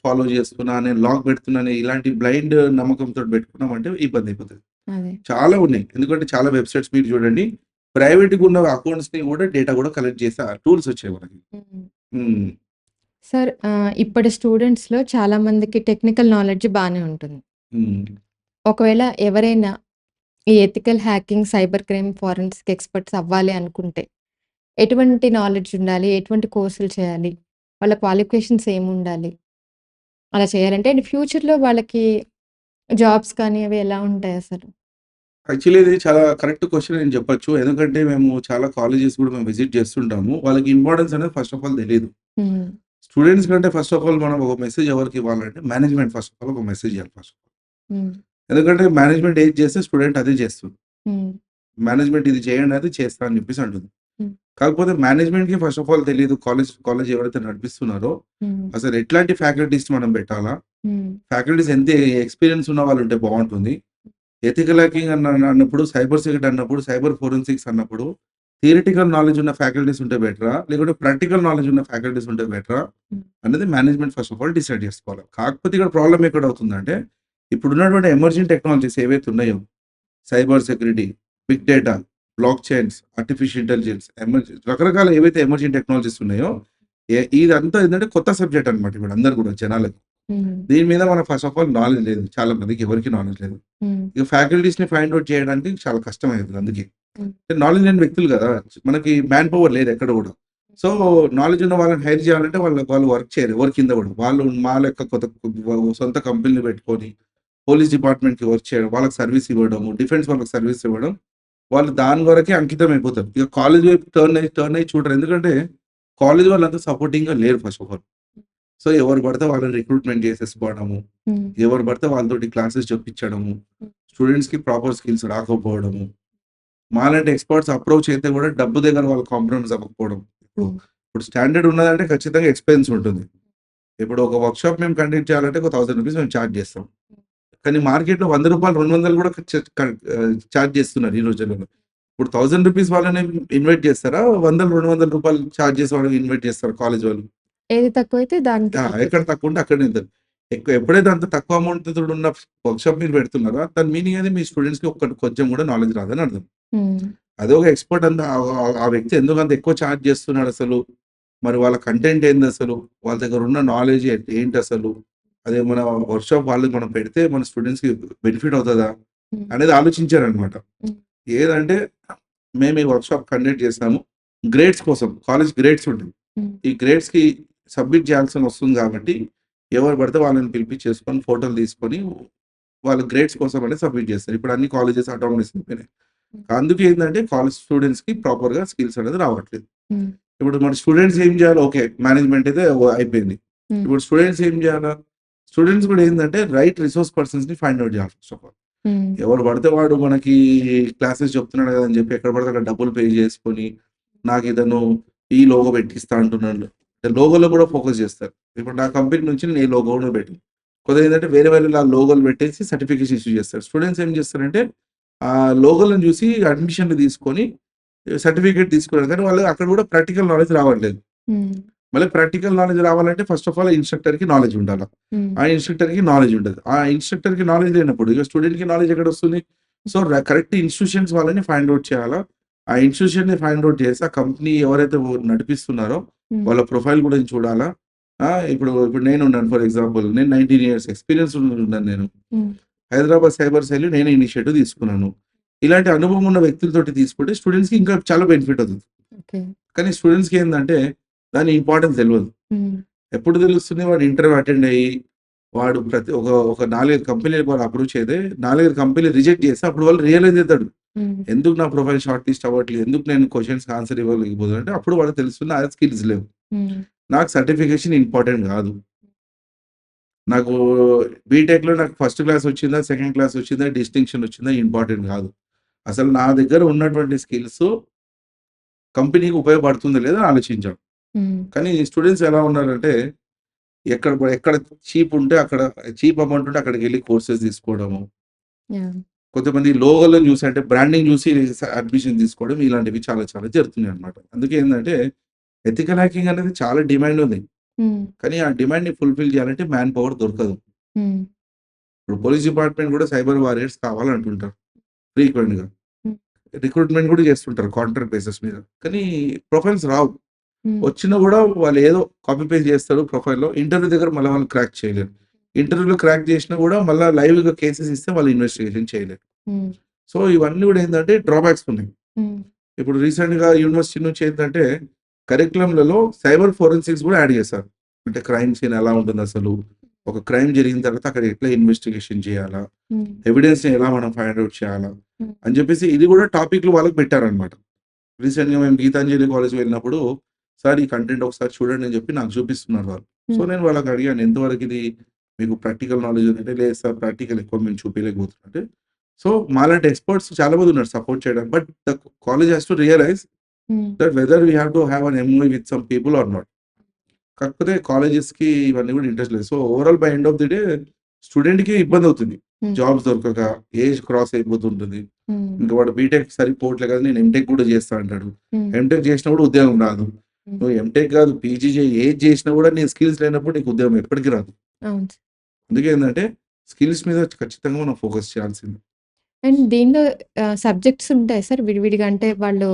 ఫాలో చేస్తున్నా, నేను లాక్ పెడుతున్నాను ఇలాంటి బ్లైండ్ నమ్మకంతోటి పెట్టుకున్నామంటే ఇబ్బంది అయిపోతది. అదే. చాలా ఉన్నాయి. ఎందుకంటే చాలా వెబ్‌సైట్స్ మీరు చూడండి. ప్రైవేట్‌గా ఉన్న అకౌంట్స్‌ని కూడా డేటా కూడా కలెక్ట్ చేసే టూల్స్ వచ్చాయి మనకి. హ్మ్. హ్మ్. సార్ ఇప్పటి స్టూడెంట్స్‌లో చాలా మందికి టెక్నికల్ నాలెడ్జ్ బానే ఉంటుంది. హ్మ్. ఒకవేళ ఎవరైనా ఈ ethical hacking, cyber crime, forensic experts అవ్వాలి అనుకుంటే, ఎటువంటి నాలెడ్జ్ ఉండాలి? ఎటువంటి కోర్సులు చేయాలి? వాళ్ళ క్వాలిఫికేషన్స్ ఏముండాలి? అలా చేయాలంటే అండ్ ఫ్యూచర్‌లో వాళ్ళకి జాబ్స్ కానీ అవి ఎలా ఉంటాయసలు? యాక్చువల్లీ ఇది చాలా కరెక్ట్ క్వెషన్ అని చెప్పొచ్చు. ఎందుకంటే మేము చాలా కాలేజెస్ కూడా మేము విజిట్ చేస్తుంటాము. వాళ్ళకి ఇంపార్టెన్స్ అనేది ఫస్ట్ ఆఫ్ ఆల్ తెలీదు. హ్మ్. స్టూడెంట్స్ కంటే ఫస్ట్ ఆఫ్ ఆల్ మనం ఒక మెసేజ్ ఎవరికి ఇవ్వాలంటే మేనేజ్‌మెంట్ ఫస్ట్ ఆఫ్ ఆల్ ఒక మెసేజ్ ఇయ్యాలి ఫస్ట్. హ్మ్. ఎందుకంటే మేనేజ్‌మెంట్ ఏది చేస్తే స్టూడెంట్ అదే చేస్తుంది. హ్మ్. మేనేజ్‌మెంట్ ఇది చేయండి అది చేస్తా అని చెప్పేసి అంటుంది. హ్మ్. కాకపోతే మేనేజ్‌మెంట్‌కి ఫస్ట్ ఆఫ్ ఆల్ తెలీదు. కాలేజ్ ఎవరైతే నడిపిస్తున్నారో హ్మ్. అసలు ఎట్లాంటి ఫ్యాకల్టీస్ మనం పెట్టాలా? హ్మ్. ఫ్యాకల్టీస్ ఎంత ఎక్స్‌పీరియన్స్ ఉన్న వాళ్ళు ఉంటే బావుంటుంది. ఎథికల్ హ్యాకింగ్ అన్నప్పుడు, సైబర్ సెక్యూరిటీ అన్నప్పుడు, సైబర్ ఫోరెన్సిక్స్ అన్నప్పుడు థియరిటికల్ నాలెడ్జ్ ఉన్న ఫ్యాకల్టీస్ ఉంటే బెటరా? లేకుంటే ప్రాక్టికల్ నాలెడ్జ్ ఉన్న ఫ్యాకల్టీస్ ఉంటే బెటరా? హ్మ్. అనేది management first of all decide చేసుకోవాలి. కాకపోతే ఇక్కడ ప్రాబ్లమ్ ఎక్కడవుతుందంటే, ఇప్పుడున్నటువంటి ఎమర్జింగ్ టెక్నాలజీస్ ఏవైతే ఉన్నాయో, cyber security, big data, block chains, artificial intelligence, రకరకాల ఏవైతే ఎమర్జింగ్ టెక్నాలజీస్ ఉన్నాయో, ఇదంతా ఏంటంటే కొత్త సబ్జెక్ట్ అనమాట ఇప్పుడు అందరు కూడా జనాలకి. హ్మ్. దీని మీద మనకు ఫస్ట్ ఆఫ్ ఆల్ నాలెడ్జ్ లేదు. చాలా మందికి ఎవరికీ నాలెడ్జ్ లేదు. హ్మ్. ఇక ఫ్యాకల్టీస్‌ని ఫైండ్ ఔట్ చేయడానికి చాలా కష్టమైతది అందుకే. హ్మ్. నాలెడ్జ్ లేని వ్యక్తులు కదా! మనకి మ్యాన్ పవర్ లేదు ఎక్కడ కూడా. సో, నాలెడ్జ్ ఉన్న వాళ్ళని హైర్ చేయాలంటే వాళ్ళు వర్క్ చేయరు. ఎవరి కింద పడరు. వాళ్ళు మా లెక్క సొంత కంపెనీలు పెట్టుకొని, పోలీస్ డిపార్ట్‌మెంట్‌కి వర్క్ చేయడం, వాళ్ళకి సర్వీస్ ఇవ్వడము, డిఫెన్స్ వాళ్ళకి సర్వీస్ ఇవ్వడం, వాళ్ళు దాని వరకే అంకితం అయిపోతారు. ఇక కాలేజ్ వైపు టర్న్ అయ్యి చూడరు. ఎందుకంటే, కాలేజ్ వాళ్ళంతా సపోర్టింగ్‌గా లేరు ఫస్ట్ ఆఫ్ ఆల్. సో, ఎవరు పడితే వాళ్ళని రిక్రూట్‌మెంట్ చేసేసుకోవడము, హ్మ్. ఎవరు పడితే వాళ్ళతోటి క్లాసెస్ చెప్పించడము, హ్మ్. స్టూడెంట్స్‌కి ప్రాపర్ స్కిల్స్ రాకపోవడము, మాలాంటి ఎక్స్‌పర్ట్స్ అప్రోచ్ అయితే కూడా డబ్బు దగ్గర వాళ్ళు కాంప్రమైజ్ అవ్వకపోవడం. ఇప్పుడు, హ్మ్. ఇప్పుడు స్టాండర్డ్ ఉన్నదంటే ఖచ్చితంగా ఎక్స్‌పెన్స్ ఉంటుంది. ఇప్పుడు ఒక వర్క్‌షాప్ మేము కండక్ట్ చేయాలంటే ఒక రూ. 1000 మేము చార్జ్ చేస్తాం. కానీ మార్కెట్‌లో రూ. 100, 200 కూడా చార్జ్ చేస్తున్నారు ఈ రోజులలో. ఇప్పుడు రూ. 1000 వాళ్ళని ఇన్వైట్ చేస్తారా? వందలు, రూ. 200 చార్జ్ చేసే వాళ్ళని ఇన్వైట్ చేస్తారా కాలేజ్ వాళ్ళు? ఏది తక్కువైతే దానికి ఎక్కడ తక్కువ. తక్కువ ఉంటే అక్కడనే ఇద్దాం. ఎప్పుడైతే అంత తక్కువ అమౌంట్ తోడున్న వర్క్‌షాప్ మీరు పెడుతున్నారో దాని మీనింగ్ అది మీ స్టూడెంట్స్‌కి కొంచెం కూడా నాలెడ్జ్ రాదని అర్థం. హ్మ్. అదే ఒక ఎక్స్‌పర్ట్ అంత ఆ వ్యక్తి ఎందుకంత ఎక్కువ చార్జ్ చేస్తున్నాడసలు? మరి వాళ్ళ కంటెంట్ ఏందసలు? వాళ్ళ దగ్గర ఉన్న నాలెడ్జ్ ఏంటసలు? అదేమన్నా వర్క్‌షాప్ వాళ్ళకి మనం పెడితే మన స్టూడెంట్స్‌కి బెనిఫిట్ అవుతదా? హ్మ్. అనేది ఆలోచించారనమాట. హ్మ్. ఏదంటే మేము ఈ వర్క్‌షాప్ కండక్ట్ చేసాము. గ్రేడ్స్ కోసం కాలేజ్ గ్రేడ్స్ ఉంటాయి. హ్మ్. ఈ గ్రేడ్స్‌కి సబ్మిట్ చేయాల్సిన వస్తుంది కాబట్టి ఎవరు పడితే వాళ్ళని పిలిపించేసుకొని ఫోటోలు తీసుకొని వాళ్ళ గ్రేడ్స్ కోసం అనేది సబ్మిట్ చేస్తారు. ఇప్పుడు అన్ని కాలేజెస్ అటానమస్ అయిపోయినాయి. హ్మ్. అందుకే ఏందంటే కాలేజ్ స్టూడెంట్స్‌కి ప్రాపర్‌గా స్కిల్స్ అనేది రావట్లేదు. హ్మ్. ఇప్పుడు మన స్టూడెంట్స్ ఏం చేయాలి? ఓకే. మేనేజ్‌మెంట్ అయితే అయిపోయింది. హ్మ్. ఇప్పుడు స్టూడెంట్స్ ఏం చేయాలా? స్టూడెంట్స్ కూడా ఏందంటే రైట్ రిసోర్స్ పర్సన్స్‌ని ఫైండ్ ఔట్ చేయాలి ఫస్ట్ ఆఫ్ ఆల్. హ్మ్. ఎవరు పడితే వాడు మనకి క్లాసెస్ చెప్తున్నాడు కదా అని చెప్పి ఎక్కడ పడితే అక్కడ డబ్బులు పే చేసుకొని, నాకితను ఈ లోగో పెట్టిస్తా అంటున్నాడు. లోగోలో కూడా ఫోకస్ చేస్తారు. ఇప్పుడు నా కంపెనీ నుంచి నేను ఈ లోగో కూడా పెట్టాను. కొందరు ఏందంటే వేరే వేరేలా లోగోలు పెట్టేసి సర్టిఫికేషన్ ఇష్యూ చేస్తారు. స్టూడెంట్స్ ఏం చేస్తారంటే ఆ లోగోలను చూసి అడ్మిషన్‌లు తీసుకొని సర్టిఫికేట్ తీసుకున్నారు. కానీ వాళ్ళు అక్కడ కూడా ప్రాక్టికల్ నాలెడ్జ్ రావట్లేదు. హ్మ్. మళ్ళీ ప్రాక్టికల్ నాలెడ్జ్ రావాలంటే ఫస్ట్ ఆఫ్ ఆల్ ఇన్‌స్ట్రక్టర్‌కి నాలెడ్జ్ ఉండాల. హ్మ్. ఆ ఇన్‌స్ట్రక్టర్‌కి నాలెడ్జ్ ఉండదు. ఆ ఇన్‌స్ట్రక్టర్‌కి నాలెడ్జ్ లేనప్పుడు ఇక స్టూడెంట్‌కి నాలెడ్జ్ ఎక్కడొస్తుంది? సో, కరెక్ట్ ఇన్‌స్టిట్యూషన్స్ వాళ్ళని ఫైండ్ ఔట్ చేయాలా. ఆ ఇన్‌స్టిట్యూషన్‌ని ఫైండ్ ఔట్ చేసి ఆ కంపెనీ ఎవరైతే నడిపిస్తున్నారో హ్మ్. వాళ్ళ ప్రొఫైల్ గురించి చూడాలా. ఇప్పుడు నేనున్నాను ఫర్ ఎగ్జాంపుల్ నేను 19 ఇయర్స్ ఎక్స్‌పీరియన్స్ ఉన్నాను నేను. హ్మ్. హైదరాబాద్ సైబర్ సెల్ నేనే ఇనిషియేటివ్ తీసుకున్నాను. ఇలాంటి అనుభవం ఉన్న వ్యక్తులతోటి తీసుకుంటే స్టూడెంట్స్‌కి ఇంకా చాలా బెనిఫిట్ అవుతది. ఓకే. కానీ స్టూడెంట్స్‌కి ఏందంటే దాని ఇంపార్టెన్స్ తెలవదు. హ్మ్. ఎప్పుడు తెలుస్తుంది? వాడు ఇంటర్వ్యూ అటెండ్ అయ్యి, వాడు ఒక 4, 5 కంపెనీలకు వాడు అప్రోచ్ అయితే 4, 5 కంపెనీలు రిజెక్ట్ చేస్తే అప్పుడు వాళ్ళు రియలైజ్ అయితాడు. హ్మ్. ఎందుకు నా ప్రొఫైల్ షార్ట్ లిస్ట్ అవ్వట్లేదు? ఎందుకు నేను క్వెషన్స్‌కి ఆన్సర్ ఇవ్వలేకపోతున్నాను అంటే అప్పుడు వాళ్ళకి తెలుస్తుంది నా స్కిల్స్ లేవు. హ్మ్. నాకు సర్టిఫికేషన్ ఇంపార్టెంట్ కాదు. నాకు బీటెక్‌లో నాకు ఫస్ట్ క్లాస్ వచ్చిందా? సెకండ్ క్లాస్ వచ్చిందా? డిస్టింక్షన్ వచ్చిందా? ఇంపార్టెంట్ కాదు. అసలు నా దగ్గర ఉన్నటువంటి స్కిల్స్ కంపెనీకి ఉపయోగపడుతుందా లేదా అని ఆలోచించాం. హ్మ్. కానీ స్టూడెంట్స్ ఎలా ఉన్నారంటే ఎక్కడ చీప్ ఉంటే అక్కడ చీప్ అమౌంట్ ఉంటే అక్కడికెళ్ళి కోర్సెస్ తీసుకోవడము. యాహ్! కొంతమంది లోగోలను చూసి అంటే బ్రాండింగ్ చూసి అడ్మిషన్ తీసుకోవడం ఇలాంటివి చాలా చాలా జరుగుతున్నాయన్నమాట. అందుకే ఏందంటే ఎథికల్ హ్యాకింగ్ అనేది చాలా డిమాండ్ ఉంది. హ్మ్. కానీ ఆ డిమాండ్‌ని ఫుల్‌ఫిల్ చేయాలంటే మ్యాన్ పవర్ దొరకదు. హ్మ్. ఇప్పుడు పోలీస్ డిపార్ట్‌మెంట్ కూడా సైబర్ వారియర్స్ కావాలంటుంటారు ఫ్రీక్వెంట్‌గా. హ్మ్. రిక్రూట్‌మెంట్ కూడా చేస్తుంటారు కాంట్రాక్ట్ బేసిస్ మీద. కానీ ప్రొఫైల్స్ రావు. హ్మ్. వచ్చినా గూడా వాళ్ళు ఏదో కాపీ పేస్ట్ చేస్తారు ప్రొఫైల్‌లో. ఇంటర్వ్యూ దగ్గర మళ్ళా వాళ్ళు క్రాక్ చేయలేరు. ఇంటర్వ్యూలో క్రాక్ చేసినా గూడా మళ్ళా లైవ్‌గా కేసెస్ ఇస్తే వాళ్ళు ఇన్వెస్టిగేషన్ చేయలేరు. హ్మ్. సో, ఇవన్నీ గూడా ఏందంటే డ్రాబ్యాక్స్ ఉన్నాయి. హ్మ్. ఇప్పుడు రీసెంట్‌గా యూనివర్సిటీ నుంచి ఏంటంటే కరిక్యులమ్‌లలో సైబర్ ఫోరెన్సిక్స్ గూడా యాడ్ చేశారు. అంటే క్రైమ్ సీన్ ఎలా ఉంటుందసలు? ఒక క్రైమ్ జరిగిన తర్వాత అక్కడ ఎట్లా ఇన్వెస్టిగేషన్ చేయాలా? హ్మ్. ఎవిడెన్స్‌ని ఎలా మనం ఫైండ్ ఔట్ చేయాలా? హ్మ్. అని చెప్పేసి ఇది గూడా టాపిక్‌లు వాళ్ళకి పెట్టారన్నమాట. రీసెంట్‌గా మేము గీతాంజలి కాలేజ్‌కి వెళ్ళినప్పుడు, సార్ ఈ కంటెంట్ ఒకసారి చూడండి అని చెప్పి నాకు చూపిస్తున్నారు వాళ్ళు. సో, హ్మ్. నేను వాళ్ళకి అడిగాను ఎంతవరకు ఇది మీకు ప్రాక్టికల్ నాలెడ్జ్ ఉందంటే, లేదు సార్ ప్రాక్టికల్ ఎక్కువ మేము చూపియలేకపోతున్నాం అంటే, సో, మాలాంటి ఎక్స్‌పర్ట్స్ చాలా మంది ఉన్నారు సపోర్ట్ చేయడానికి. But the college has to realise hmm. That whether we have to have an MOU with some people or not. కాకపోతే కాలేజెస్‌కి ఇవన్నీ కూడా ఇంట్రెస్ట్ లేదు. So, overall by end of the day స్టూడెంట్‌కి ఇబ్బందవుతుంది. హ్మ్. జాబ్స్ దొరకక, ఏజ్ క్రాస్ అయిపోతుంటుంది. హ్మ్. ఇంక వాడు బీటెక్ సరిపోవట్లే కదా! నేను ఎంటెక్ కూడా చేస్తా అంటాడు. హ్మ్. ఎంటెక్ చేసినా కూడా ఉద్యోగం రాదు. హ్మ్. నువ్వు ఎంటెక్ కాదు పీజీ చేయి, ఏది చేసినా కూడా నీ స్కిల్స్ లేనప్పుడు నీకు ఉద్యోగం ఎప్పటికి రాదు. అవును. అందుకే ఏందంటే స్కిల్స్ మీద ఖచ్చితంగా మనం ఫోకస్ చేయాల్సిందే. అండ్ దీనిలో సబ్జెక్ట్స్ ఉంటాయా సార్ విడివిడిగా? అంటే వాళ్ళు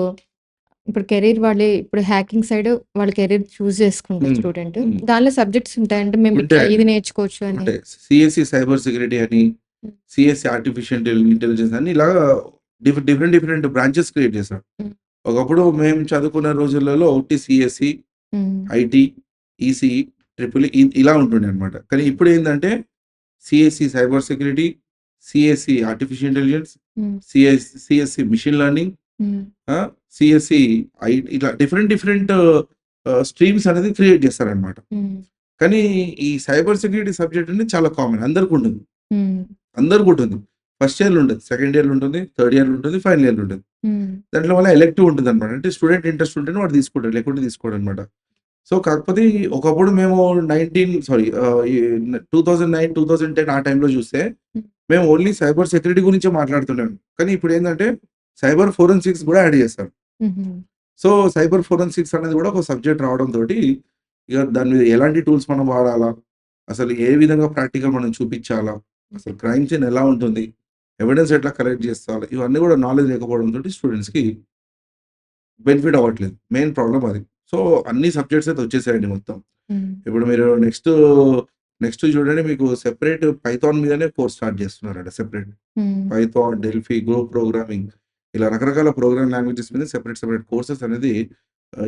ఇప్పుడు కెరీర్ వాళ్ళే ఇప్పుడు హ్యాకింగ్ సైడ్ వాళ్ళ కెరీర్ చూజ్ చేసుకుంటారు హ్మ్. స్టూడెంట్. హ్మ్. దానిలో సబ్జెక్ట్స్ ఉంటాయి. అంటే మేము ఇట్లా ఉంటాయండి. ఇది నేర్చుకోవచ్చు అని. ఉంటాయి. సీఎస్‌సి సైబర్ సెక్యూరిటీ అని, హ్మ్. సీఎస్‌సి ఆర్టిఫిషియల్ ఇంటెలిజెన్స్ అని ఇలాగా డిఫరెంట్ బ్రాంచెస్ క్రియేట్ చేశారు. హ్మ్. ఒకప్పుడు మేము చదువుకున్న రోజులలో ఒకటి సీఎస్‌సి, హ్మ్. ఐటీ, ఈసీఈ, ట్రిపుల్ ఈ ఇలా ఉంటుండే అనమాట. కానీ ఇప్పుడేందంటే CSC cyber security, CSC artificial intelligence, hmm. CSC machine learning, hmm. CSC ఇట్లా డిఫరెంట్ స్ట్రీమ్స్ అనేది క్రియేట్ చేస్తారనమాట. హ్మ్. కానీ ఈ సైబర్ సెక్యూరిటీ సబ్జెక్ట్ అనేది చాలా కామన్ అందరికుంటుంది. హ్మ్. అందరికుంటుంది. ఫస్ట్ ఇయర్‌లో ఉండదు. సెకండ్ ఇయర్‌లో ఉంటుంది. థర్డ్ ఇయర్‌లో ఉంటుంది. ఫైనల్ ఇయర్‌లో ఉంటుంది. హ్మ్. దాంట్లో మళ్ళా ఎలెక్టివ్ ఉంటుందనమాట. అంటే స్టూడెంట్ ఇంట్రెస్ట్ ఉంటేనే వాడు తీసుకుంటాడు. లేకుంటే తీసుకోడనమాట. సో, కాకపోతే ఒకప్పుడు మేము 19 సారీ ఈ 2009, 2010 ఆ టైంలో చూస్తే హ్మ్. మేము ఓన్లీ సైబర్ సెక్యూరిటీ గురించే మాట్లాడుతున్నాం. కానీ ఇప్పుడేందంటే సైబర్ ఫోరెన్సిక్స్ గూడా యాడ్ చేశారు. హుహు. సో, సైబర్ ఫోరెన్సిక్స్ అనేది గూడా ఒక సబ్జెక్ట్ రావడంతోటి ఇగ దాని మీద ఎలాంటి టూల్స్ మనం వాడాలా? అసలు ఏ విధంగా ప్రాక్టికల్ మనం చూపిచ్చాలా? అసలు క్రైమ్ సీన్ ఎలా ఉంటుంది? ఎవిడెన్స్ ఎట్లా కలెక్ట్ చేస్తాలా? ఇవన్నీ గూడా నాలెడ్జ్ లేకపోవడంతోటి స్టూడెంట్స్‌కి బెనిఫిట్ అవ్వట్లేదు. మెయిన్ ప్రాబ్లమ్ అది. సో, అన్ని సబ్జెక్ట్స్ అయితే వచ్చేసాయండి మొత్తం. హ్మ్. ఇప్పుడు మీరు నెక్స్ట్ చూడండి మీకు సెపరేట్ పైథాన్ మీదనే కోర్స్ స్టార్ట్ చేస్తున్నారంట సెపరేట్. హ్మ్. పైథాన్, డెల్ఫీ, గో ప్రోగ్రామింగ్ ఇలా రకరకాల ప్రోగ్రామింగ్ లాంగ్వేజెస్ మీద సెపరేట్ కోర్సెస్ అనేది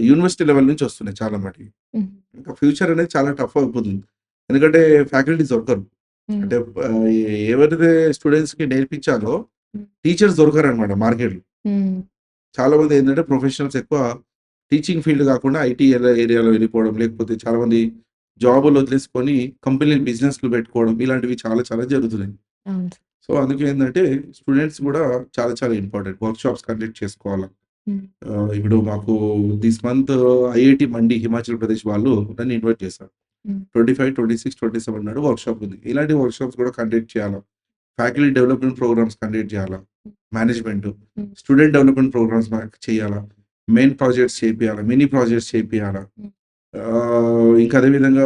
యూనివర్సిటీ లెవెల్ నుంచి వస్తున్నాయి చాలా మటికి. హ్మ్. ఇంకా ఫ్యూచర్ అనేది చాలా టఫ్ అయిపోతుంది. ఎందుకంటే ఫ్యాకల్టీస్ దొరకరు. హ్మ్. అంటే ఎవరైతే స్టూడెంట్స్‌కి నేర్పించాలో హ్మ్. టీచర్స్ దొరకరనమాట మార్కెట్‌లో. హ్మ్. చాలామంది ఏంటంటే ప్రొఫెషనల్స్ ఎక్కువ టీచింగ్ ఫీల్డ్ కాకుండా ఐటీ ఏరియాలో వెళ్ళిపోవడం, లేకపోతే చాలామంది జాబులు వదిలేసుకొని కంపెనీ బిజినెస్‌లు పెట్టుకోవడం ఇలాంటివి చాలా జరుగుతున్నాయి. అవును సార్. సో, అందుకే ఏందంటే స్టూడెంట్స్ గూడా చాలా ఇంపార్టెంట్. వర్క్‌షాప్స్ కండక్ట్ చేసుకోవాలా. హ్మ్. ఇప్పుడు మాకు దిస్ మంత్ ఐఐటీ మండి హిమాచల్ ప్రదేశ్ వాళ్ళు నన్ను ఇన్వైట్ చేశారు. హ్మ్. 25, 26, 27 నాడు వర్క్‌షాప్ ఉంది. ఇలాంటి వర్క్‌షాప్స్ కూడా కండక్ట్ చేయాలా. ఫ్యాకల్టీ డెవలప్‌మెంట్ ప్రోగ్రామ్స్ కండక్ట్ చేయాలా. Management, hmm. Student development programs చేయాలా. మెయిన్ ప్రాజెక్ట్స్ చేపియాలా. మినీ ప్రాజెక్ట్స్ చేపియాలా. హ్మ్. ఇంకా అదే విధంగా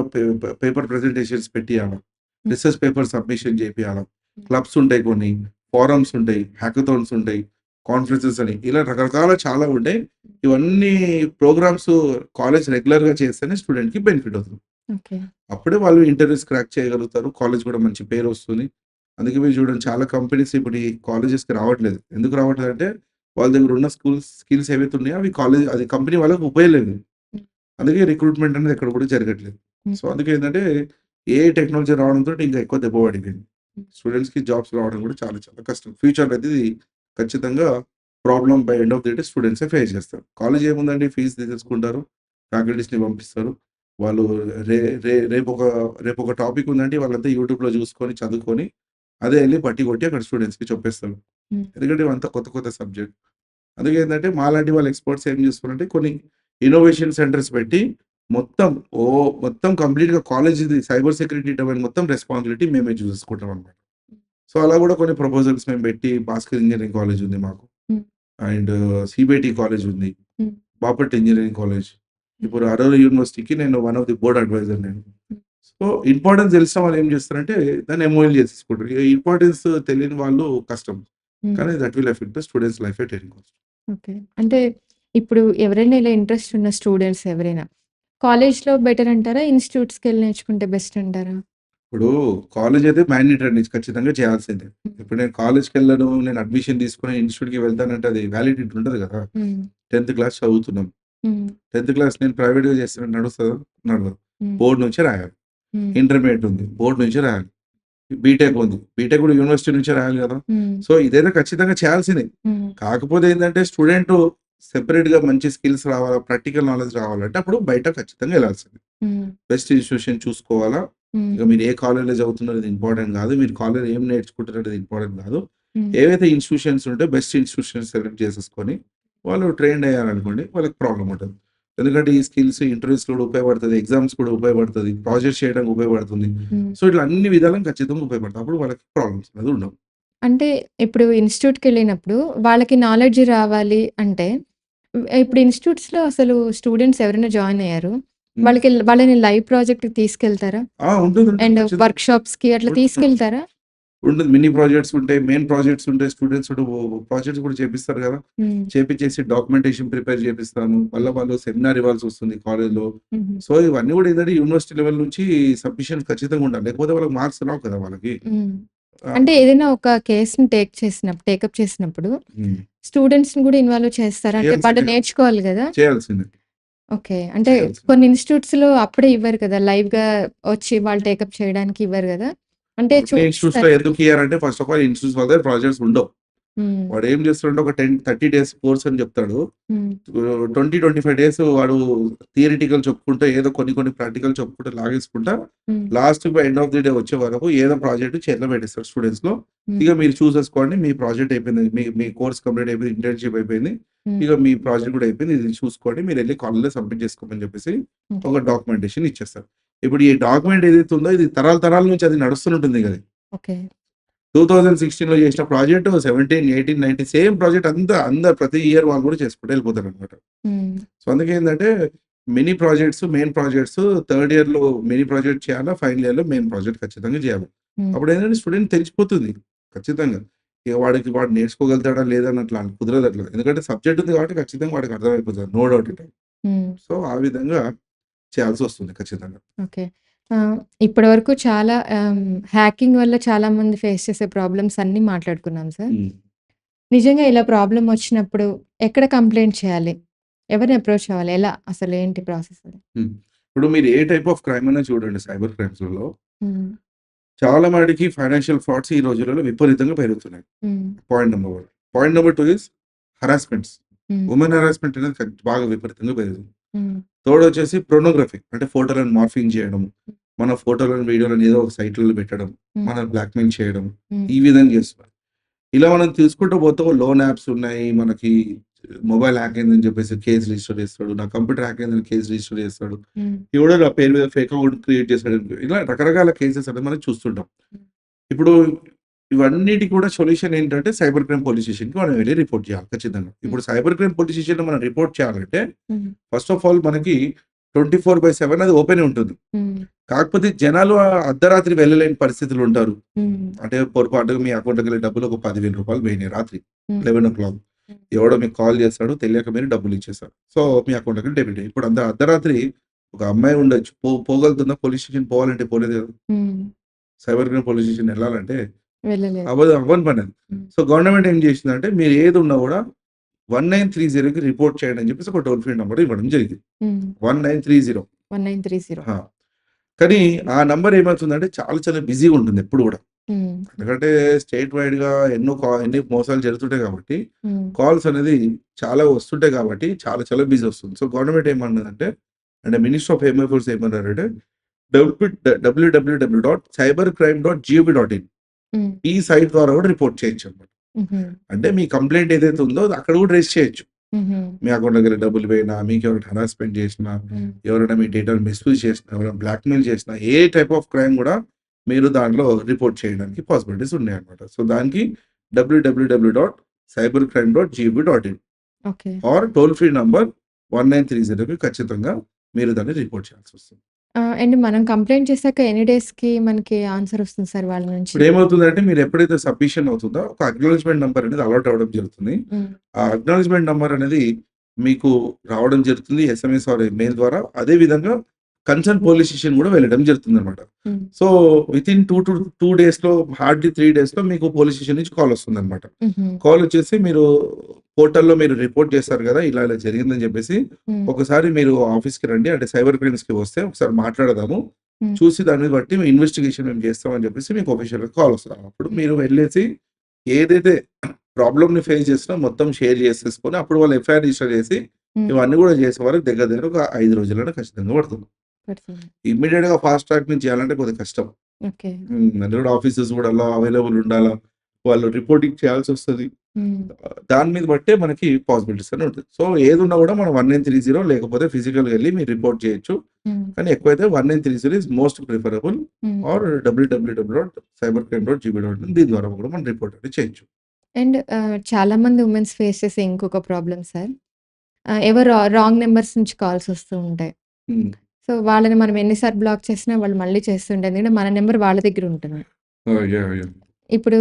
పేపర్ ప్రెజెంటేషన్స్ పెట్టియాలా. హ్మ్. రిసర్చ్ పేపర్ సబ్మిషన్ చేపియాలా. హ్మ్. క్లబ్స్ ఉంటాయి కొన్ని. ఫోరమ్స్ ఉంటాయి. హ్యాకథాన్స్ ఉంటాయి. కాన్ఫరెన్సెస్ అని ఇలా రకరకాల చాలా ఉంటాయి. ఇవన్నీ ప్రోగ్రామ్స్ కాలేజ్ రెగ్యులర్‌గా చేస్తేనే స్టూడెంట్‌కి బెనిఫిట్ అవుతుంది. ఓకే. అప్పుడే వాళ్ళు ఇంటర్వ్యూస్ క్రాక్ చేయగలుగుతారు. కాలేజ్ కూడా మంచి పేరొస్తుంది. అందుకే మీరు చూడండి చాలా కంపెనీస్ ఇప్పుడు ఈ కాలేజెస్‌కి రావట్లేదు. ఎందుకు రావట్లేదంటే వాళ్ళ దగ్గర ఉన్న స్కిల్స్ ఏవైతే ఉన్నాయో అవి అది కంపెనీ వాళ్ళకి ఉపయోగలేదు. హ్మ్. అందుకే రిక్రూట్‌మెంట్ అనేది ఎక్కడ కూడా జరగట్లేదు. హ్మ్. సో, అందుకే ఏంటంటే ఏఐ టెక్నాలజీ రావడంతోటి ఇంకా ఎక్కువ దెబ్బ పడిపోయింది. హ్మ్. స్టూడెంట్స్‌కి జాబ్స్ రావడం కూడా చాలా కష్టం. ఫ్యూచర్‌లో అయితే ఇది ఖచ్చితంగా problem by end of the day స్టూడెంట్సే ఫేస్ చేస్తారు. కాలేజ్ ఏముందండి ఫీస్ తీసేసుకుంటారు. ఫ్యాకల్టీస్‌ని పంపిస్తారు. వాళ్ళు రే రే రేపొక రేపొక టాపిక్ ఉందంటే వాళ్ళంతా యూట్యూబ్‌లో చూసుకొని, చదువుకొని అదే ఎళ్లి పట్టి కొట్టి అక్కడ స్టూడెంట్స్‌కి చెప్పేస్తారు. హ్మ్. ఎందుకంటే ఇవంతా కొత్త సబ్జెక్ట్. అందుకే ఏందంటే మాలాంటి వాళ్ళ ఎక్స్‌పర్ట్స్ ఏం చేస్తున్నారంటే కొన్ని ఇన్నోవేషన్ సెంటర్స్ పెట్టి మొత్తం మొత్తం కంప్లీట్‌గా కాలేజ్‌ది సైబర్ సెక్యూరిటీ డొమైన్ మొత్తం రెస్పాన్సిబిలిటీ మేమే చూసేసుకుంటాం అన్నమాట. సో, అలా కూడా కొన్ని ప్రపోజల్స్ మేము పెట్టి భాస్కర్ ఇంజినీరింగ్ కాలేజ్ ఉంది మాకు. హ్మ్. అండ్ సీబీఐటీ కాలేజ్ ఉంది. Hmm. Bapatla engineering college. Hmm. ఇప్పుడు అరోరా యూనివర్సిటీకి నేను one of the board advisor నేను. హ్మ్. సో, ఇంపార్టెన్స్ తెలిసిన వాళ్ళు ఏం చేస్తారంటే దాన్ని ఎంఓఎల్ చేసేసుకుంటారు. ఇగ ఇంపార్టెన్స్ తెలియని వాళ్ళు కష్టం. హ్మ్. కానీ that will effect the students life at any cost. Okay. అంటే ఇప్పుడు ఎవరైనా ఇలా ఇంట్రెస్ట్ ఉన్న స్టూడెంట్స్ ఎవరైనా కాలేజ్‌లో బెటర్ అంటారా? ఇన్‌స్టిట్యూట్స్‌కెళ్ళి నేర్చుకుంటే బెస్ట్ అంటారా? ఇప్పుడు కాలేజ్ అయితే మ్యాండేటరీ అండి. ఖచ్చితంగా చేయాల్సిందే. హ్మ్. ఇప్పుడు నేను కాలేజ్‌కెళ్ళను, నేను అడ్మిషన్ తీసుకొని ఇన్‌స్టిట్యూట్‌కి వెళ్తానంటే అది వ్యాలిడిటీ ఉండదు కదా! హ్మ్. 10థ్ క్లాస్ చదువుతున్నాం. హ్మ్. 10థ్ క్లాస్ నేను ప్రైవేట్‌గా చేస్తున్నా నడుస్తదా? నడవదు. హ్మ్. బోర్డ్ నుంచే రాయాలి. హ్మ్. ఇంటర్మీడియేట్ ఉంది. బోర్డ్ నుంచే రాయాలి. బీటెక్ ఉంది. బీటెక్ కూడా యూనివర్సిటీ నుంచే రాయాలి గదా! హ్మ్. సో, ఇదైతే ఖచ్చితంగా చేయాల్సిందే. హ్మ్. కాకపోతే ఏందంటే స్టూడెంటు సెపరేట్‌గా మంచి స్కిల్స్ రావాలా, ప్రాక్టికల్ నాలెడ్జ్ రావాలంటే అప్పుడు బయట ఖచ్చితంగా ఎళ్ళాల్సిందే. హ్మ్. బెస్ట్ ఇన్‌స్టిట్యూషన్ చూసుకోవాలా. హ్మ్. ఇక మీరు ఏ కాలేజ్‌లో చదువుతున్నారనేది ఇంపార్టెంట్ గాదు. మీరు కాలేజ్‌లో ఏం నేర్చుకుంటున్నారనేది ఇంపార్టెంట్ గాదు. హ్మ్. ఏవైతే ఇన్‌స్టిట్యూషన్స్ ఉంటే బెస్ట్ ఇన్‌స్టిట్యూషన్స్ సెలెక్ట్ చేసేసుకొని వాళ్ళు ట్రైన్డ్ అయ్యారనుకోండి వాళ్ళకి ప్రాబ్లమ్ ఉండదు. ఎందుకంటే ఈ స్కిల్స్ ఇంటర్వ్యూస్‌లో కూడా ఉపయోగపడతది. ఎగ్జామ్స్ కూడా ఉపయోగపడతది. ప్రాజెక్ట్స్ చేయడానికి ఉపయోగపడుతుంది. హ్మ్. సో, ఇట్లా అన్ని విధాలుగా ఖచ్చితంగా ఉపయోగపడతాయి. అప్పుడు వాళ్ళకి ప్రాబ్లమ్స్ అనేది ఉండవు. అంటే ఇప్పుడు ఇన్‌స్టిట్యూట్‌కెళ్ళినప్పుడు వాళ్ళకి నాలెడ్జ్ రావాలి అంటే ఇప్పుడు ఇన్‌స్టిట్యూట్స్‌లో అసలు స్టూడెంట్స్ ఎవరైనా జాయిన్ అయ్యారు. హ్మ్. వాళ్ళని లైవ్ ప్రాజెక్ట్‌కి తీసుకెళ్తారా? ఉంటుంది. అండ్ ఖచ్చితంగా. వర్క్‌షాప్స్‌కి అట్లా ఉంటుంది. తీసుకెళ్తారా? ఉంటుంది. మినీ ప్రాజెక్ట్స్ ఉంటాయి. మెయిన్ ప్రాజెక్ట్స్ ఉంటాయి. స్టూడెంట్స్ ప్రాజెక్ట్స్ కూడా చేపిస్తారు కదా! హ్మ్. చేపిచ్చేసి డాక్యుమెంటేషన్ ప్రిపేర్ చేపిస్తాను. మళ్ళా వాళ్ళు సెమినార్ ఇవ్వాల్సొస్తుంది కాలేజ్‌లో. హుహు. సో, ఇవన్నీ కూడా ఏంటంటే యూనివర్సిటీ లెవెల్ నుంచి సబ్మిషన్ ఖచ్చితంగా ఉండాలి. లేకపోతే వాళ్ళకి మార్క్స్ రావు కదా వాళ్ళకి. హ్మ్. ఆహ్, అంటే ఏదైనా ఒక కేస్‌ని టేకప్ చేసినప్పుడు హ్మ్. స్టూడెంట్స్‌ని కూడా ఇన్వాల్వ్ చేస్తారా? అంటే వాళ్ళు చేయాల్సిందే. నేర్చుకోవాలి గదా! చేయాల్సిందే. ఓకే. అంటే చేయాల్సిందే. కొన్ని ఇన్‌స్టిట్యూట్స్‌లో అప్పుడే ఇవ్వరు కదా! లైవ్‌గా వచ్చి వాళ్ళు టేకప్ చేయడానికి ఇవ్వరు గదా! అంటే కొన్ని ఇన్‌స్టిట్యూట్స్‌లో చూపిస్తారు. ఎందుకు ఇయ్యరంటే ఫస్ట్ ఆఫ్ ఆల్ ఇన్‌స్టిట్యూట్స్ వాళ్ళ దగ్గర ప్రాజెక్ట్స్ ఉండవు. హ్మ్. వాడేం చేస్తాడంటే ఒక 30 డేస్ కోర్స్ అని చెప్తాడు. హ్మ్. 25 డేస్ వాడు థియరిటికల్ చెప్పుకుంటా ఏదో కొన్ని ప్రాక్టికల్ చెప్పుకుంటా లాగేసుకుంటా హ్మ్. లాస్ట్‌కి ఎండ్ ఆఫ్ ది డే వచ్చే వరకు ఏదో ప్రాజెక్ట్ చేతిలో పెట్టేస్తాడు స్టూడెంట్స్‌లో. హ్మ్. ఇక మీరు చూసేసుకోండి. మీ ప్రాజెక్ట్ అయిపోయింది. మీ కోర్స్ కంప్లీట్ అయిపోయింది. ఇంటర్న్‌షిప్ అయిపోయింది. హ్మ్. ఇక మీ ప్రాజెక్ట్ కూడా అయిపోయింది. ఇది చూసుకోండి. మీరెళ్లి కాలేజ్‌లో సబ్మిట్ చేసుకోమని చెప్పేసి ఓకే. ఒక డాక్యుమెంటేషన్ ఇచ్చేస్తారు. ఇప్పుడు ఈ డాక్యుమెంట్ ఏదైతే ఉందో ఇది తరాల తరాల నుంచి అది నడుస్తూనే ఉంటుంది కదా! ఓకే. 2016లో చేసిన ప్రాజెక్ట్ 17, 18, 19 సేమ్ ప్రాజెక్ట్ అంతా అందరు ప్రతి ఇయర్ వాళ్ళు కూడా చేసుకుంటూ వెళ్ళిపోతారనమాట. హ్మ్. సో, అందుకే ఏందంటే mini projects, main projects third ఇయర్‌లో మినీ ప్రాజెక్ట్ చేయాలా, ఫైనల్ ఇయర్‌లో మెయిన్ ప్రాజెక్ట్ ఖచ్చితంగా చేయాలి. హ్మ్. అప్పుడేంటంటే స్టూడెంట్ తెలిసిపోతుంది ఖచ్చితంగా. ఇక వాడు నేర్చుకోగలుగుతాడా లేదా అని అట్లా కుదరదు అట్లా. ఎందుకంటే సబ్జెక్ట్ ఉంది కాబట్టి ఖచ్చితంగా వాడికి అర్థమైపోతది. No doubt it. Hmm. So, ఆ విధంగా చేయాల్సొస్తుంది ఖచ్చితంగా. ఓకే. ఇప్పటివరకు చాలా హ్యాకింగ్ వల్ల చాలామంది ఫేస్ చేసే ప్రాబ్లమ్స్ అన్నీ మాట్లాడుకున్నాం సార్. హ్మ్. నిజంగా ఇలా ప్రాబ్లమ్ వచ్చినప్పుడు ఎక్కడ కంప్లెయింట్ చేయాలి? ఎవరిని అప్రోచ్ అవ్వాలి? ఎలా? అసలేంటి ప్రాసెస్ అది? హ్మ్. ఇప్పుడు మీరు ఏ టైప్ ఆఫ్ క్రైమ్ అయినా చూడండి సైబర్ క్రైమ్స్‌లలో హ్మ్. చాలా మటికి ఫైనాన్షియల్ ఫ్రాడ్స్ ఈ రోజులలో విపరీతంగా పెరుగుతున్నాయి. హ్మ్. Point number 1. Point number 2 is harassments. హ్మ్. వుమెన్ హరాస్మెంట్ అనేది బాగా విపరీతంగా పెరిగింది. హ్మ్. థర్డొచ్చేసి పోర్నోగ్రఫీ అంటే ఫోటోలను మార్ఫింగ్ చేయడం. మన ఫోటోలను, వీడియోలను ఏదో ఒక సైట్‌లలో పెట్టడం. హ్మ్. మనల్ని బ్లాక్‌మెయిల్ చేయడం. హ్మ్. ఈ విధంగా చేస్తున్నారు. ఇలా మనం తీసుకుంటూ పోతే లోన్ యాప్స్ ఉన్నాయి. మనకి మొబైల్ హ్యాక్ అయిందని చెప్పేసి కేస్ రిజిస్టర్ చేస్తాడు. నా కంప్యూటర్ హ్యాక్ అయిందని కేస్ రిజిస్టర్ చేస్తాడు. హ్మ్. ఎవడో నా పేరు మీద ఫేక్ అకౌంట్ క్రియేట్ చేసాడు. ఇలా రకరకాల కేసెస్ అనేది మనం చూస్తుంటాం. ఇప్పుడు ఇవన్నిటికి కూడా సొల్యూషన్ ఏంటంటే సైబర్ క్రైమ్ పోలీస్ స్టేషన్‌కి మనం వెళ్లి రిపోర్ట్ చేయాలి ఖచ్చితంగా. హ్మ్. ఇప్పుడు సైబర్ క్రైమ్ పోలీస్ స్టేషన్‌లో మనం రిపోర్ట్ చేయాలంటే హ్మ్. ఫస్ట్ ఆఫ్ ఆల్ మనకి 24/7 అది ఓపెనే ఉంటుంది. హ్మ్. కాకపోతే జనాలు అర్ధరాత్రి వెళ్ళలేని పరిస్థితులు ఉంటారు. హ్మ్. అంటే పొరపాటుగా మీ అకౌంట్‌లోకెళ్ళి డబ్బులు ఒక 10,000 పోయినాయి రాత్రి హ్మ్. 11:00 హ్మ్. ఎవడో మీకు కాల్ చేస్తాడు. తెలియక మీరు డబ్బులు ఇచ్చేసారు. సో, మీ అకౌంట్‌లోకి డెబిట్ అయ్యాయి. ఇప్పుడు అంత అర్ధరాత్రి ఒక అమ్మాయి ఉండొచ్చు. పోగలుగుతుందా పోలీస్ స్టేషన్ పోవాలంటే పోలేదు కదా! హ్మ్. సైబర్ క్రైమ్ పోలీస్ స్టేషన్ ఎళ్ళాలంటే వెళ్ళలేదు. అవ్వని పనది. హ్మ్. సో, గవర్నమెంట్ ఏం చేసిందంటే మీరు ఏదున్నా గూడా 1930కి రిపోర్ట్ చేయండి అని చెప్పేసి ఒక టోల్ ఫ్రీ నంబర్ ఇవ్వడం జరిగింది. హ్మ్. 1930. 1930. ఆ! కానీ ఆ నంబర్ ఏమవుతుందంటే చాలా బిజీగా ఉంటుంది ఎప్పుడు గూడా. హ్మ్. ఎందుకంటే స్టేట్ వైడ్‌గా ఎన్ని మోసాలు జరుగుతుంటాయి కాబట్టి హ్మ్. కాల్స్ అనేది చాలా వస్తుంటాయి కాబట్టి చాలా బిజీ వస్తుంది. సో, గవర్నమెంట్ ఏమన్నదంటే అంటే మినిస్ట్రీ ఆఫ్ హోమ్ అఫైర్స్ ఏమన్నారంటే www.cybercrime.gov.in హ్మ్. ఈ సైట్ ద్వారా కూడా రిపోర్ట్ చేయొచ్చన్నమాట. హుహు. అంటే మీ కంప్లెయింట్ ఏదైతే ఉందో అక్కడ కూడా రైజ్ చేయొచ్చు. హుహు. మీ అకౌంట్‌లోకెళ్ళి డబ్బులు పోయినా, మీకెవరైనా హరాస్మెంట్ చేసినా, హ్మ్. ఎవరైనా మీ డేటాను మిస్‌యూజ్ చేసినా, ఎవరైనా బ్లాక్‌మెయిల్ చేసినా, ఏ టైప్ ఆఫ్ క్రైమ్ కూడా మీరు దాంట్లో రిపోర్ట్ చేయడానికి పాసిబిలిటీస్ ఉన్నాయన్నమాట. సో, దానికి www.cybercrime.gov.in okay. Or toll free number 1930కి ఖచ్చితంగా మీరు దాన్ని రిపోర్ట్ చేయాల్సొస్తుంది. అండ్ మనం కంప్లెయింట్ చేసాక ఎన్ని డేస్‌కి మనకి ఆన్సర్ వస్తుంది సార్ వాళ్ళ నుంచి? ఇప్పుడేమవుతుందంటే మీరు ఎప్పుడైతే సబ్మిషన్ అవుతుందో ఒక అక్నాలెడ్జ్‌మెంట్ నంబర్ అనేది అలాట్ అవ్వడం జరుగుతుంది. హ్మ్. ఆ అక్నాలెడ్జ్‌మెంట్ నంబర్ అనేది మీకు రావడం జరుగుతుంది. ఎస్ఎంఎస్ ఆర్ మెయిల్ ద్వారా. అదే విధంగా కన్సర్న్ పోలీస్ స్టేషన్ కూడా వెళ్ళడం జరుగుతుందన్నమాట. హ్మ్. సో, వితిన్ 2 డేస్‌లో హార్డ్‌లీ 3 డేస్‌లో మీకు పోలీస్ స్టేషన్ నుంచి కాల్ వస్తుందన్నమాట. హుహు. కాల్ వచ్చేసి మీరు పోర్టల్‌లో మీరు రిపోర్ట్ చేస్తారు కదా! ఇలా జరిగిందని చెప్పేసి హ్మ్. ఒకసారి మీరు ఆఫీస్‌కి రండి. అంటే సైబర్ క్రైమ్స్‌కి వస్తే ఒకసారి మాట్లాడదాము. హ్మ్. చూసి దాన్ని బట్టి ఇన్వెస్టిగేషన్ మేము చేస్తామని చెప్పేసి మీకు ఆఫీషియల్‌గా కాల్ వస్తది. అప్పుడు మీరు వెళ్ళేసి ఏదైతే ప్రాబ్లమ్‌ని ఫేస్ చేసినా మొత్తం షేర్ చేసేసుకొని అప్పుడు వాళ్ళు ఎఫ్ఐఆర్ రిజిస్టర్ చేసి హ్మ్. ఇవన్నీ కూడా చేసే వరకు దగ్గర ఒక 5 రోజులైనా ఖచ్చితంగా పడుతుంది. పడుతుంది. ఇమ్మీడియేట్‌గా ఫాస్ట్ ట్రాక్ నుంచి చేయాలంటే కొద్దిగా కష్టం. ఓకే. అది కూడా ఆఫీసర్స్ కూడా అలా అవైలబుల్ ఉండాలా. వాళ్ళు రిపోర్టింగ్ చేయాల్సొస్తది. హ్మ్. దాని మీద బట్టే మనకి పాసిబిలిటీస్ అని ఉంటది. సో, ఏదున్నా కూడా మనం 1930 లేకపోతే ఫిజికల్‌గా ఎళ్లి మీరు రిపోర్ట్ చేయొచ్చు. హ్మ్. కానీ ఎక్కువైతే 1930 ఈస్ మోస్ట్ ప్రిఫరబుల్ హ్మ్. ఆర్ www.cybercrime.gov.in దీని ద్వారా కూడా మనం రిపోర్ట్ అనేది చేయొచ్చు. అండ్ చాలామంది వుమెన్స్ ఫేస్ చేసే ఇంకొక ప్రాబ్లమ్ సార్. ఎవరో రాంగ్ నంబర్స్ నుంచి కాల్స్ వస్తూ ఉంటాయి. హ్మ్. సో, వాళ్ళని మనం ఎన్ని సార్లు బ్లాక్ చేసినా వాళ్ళు మళ్ళీ చేస్తుంటారు. ఎందుకంటే మన నంబర్ వాళ్ళ దగ్గర ఉంటుంది. యాహ్! ఇప్పుడు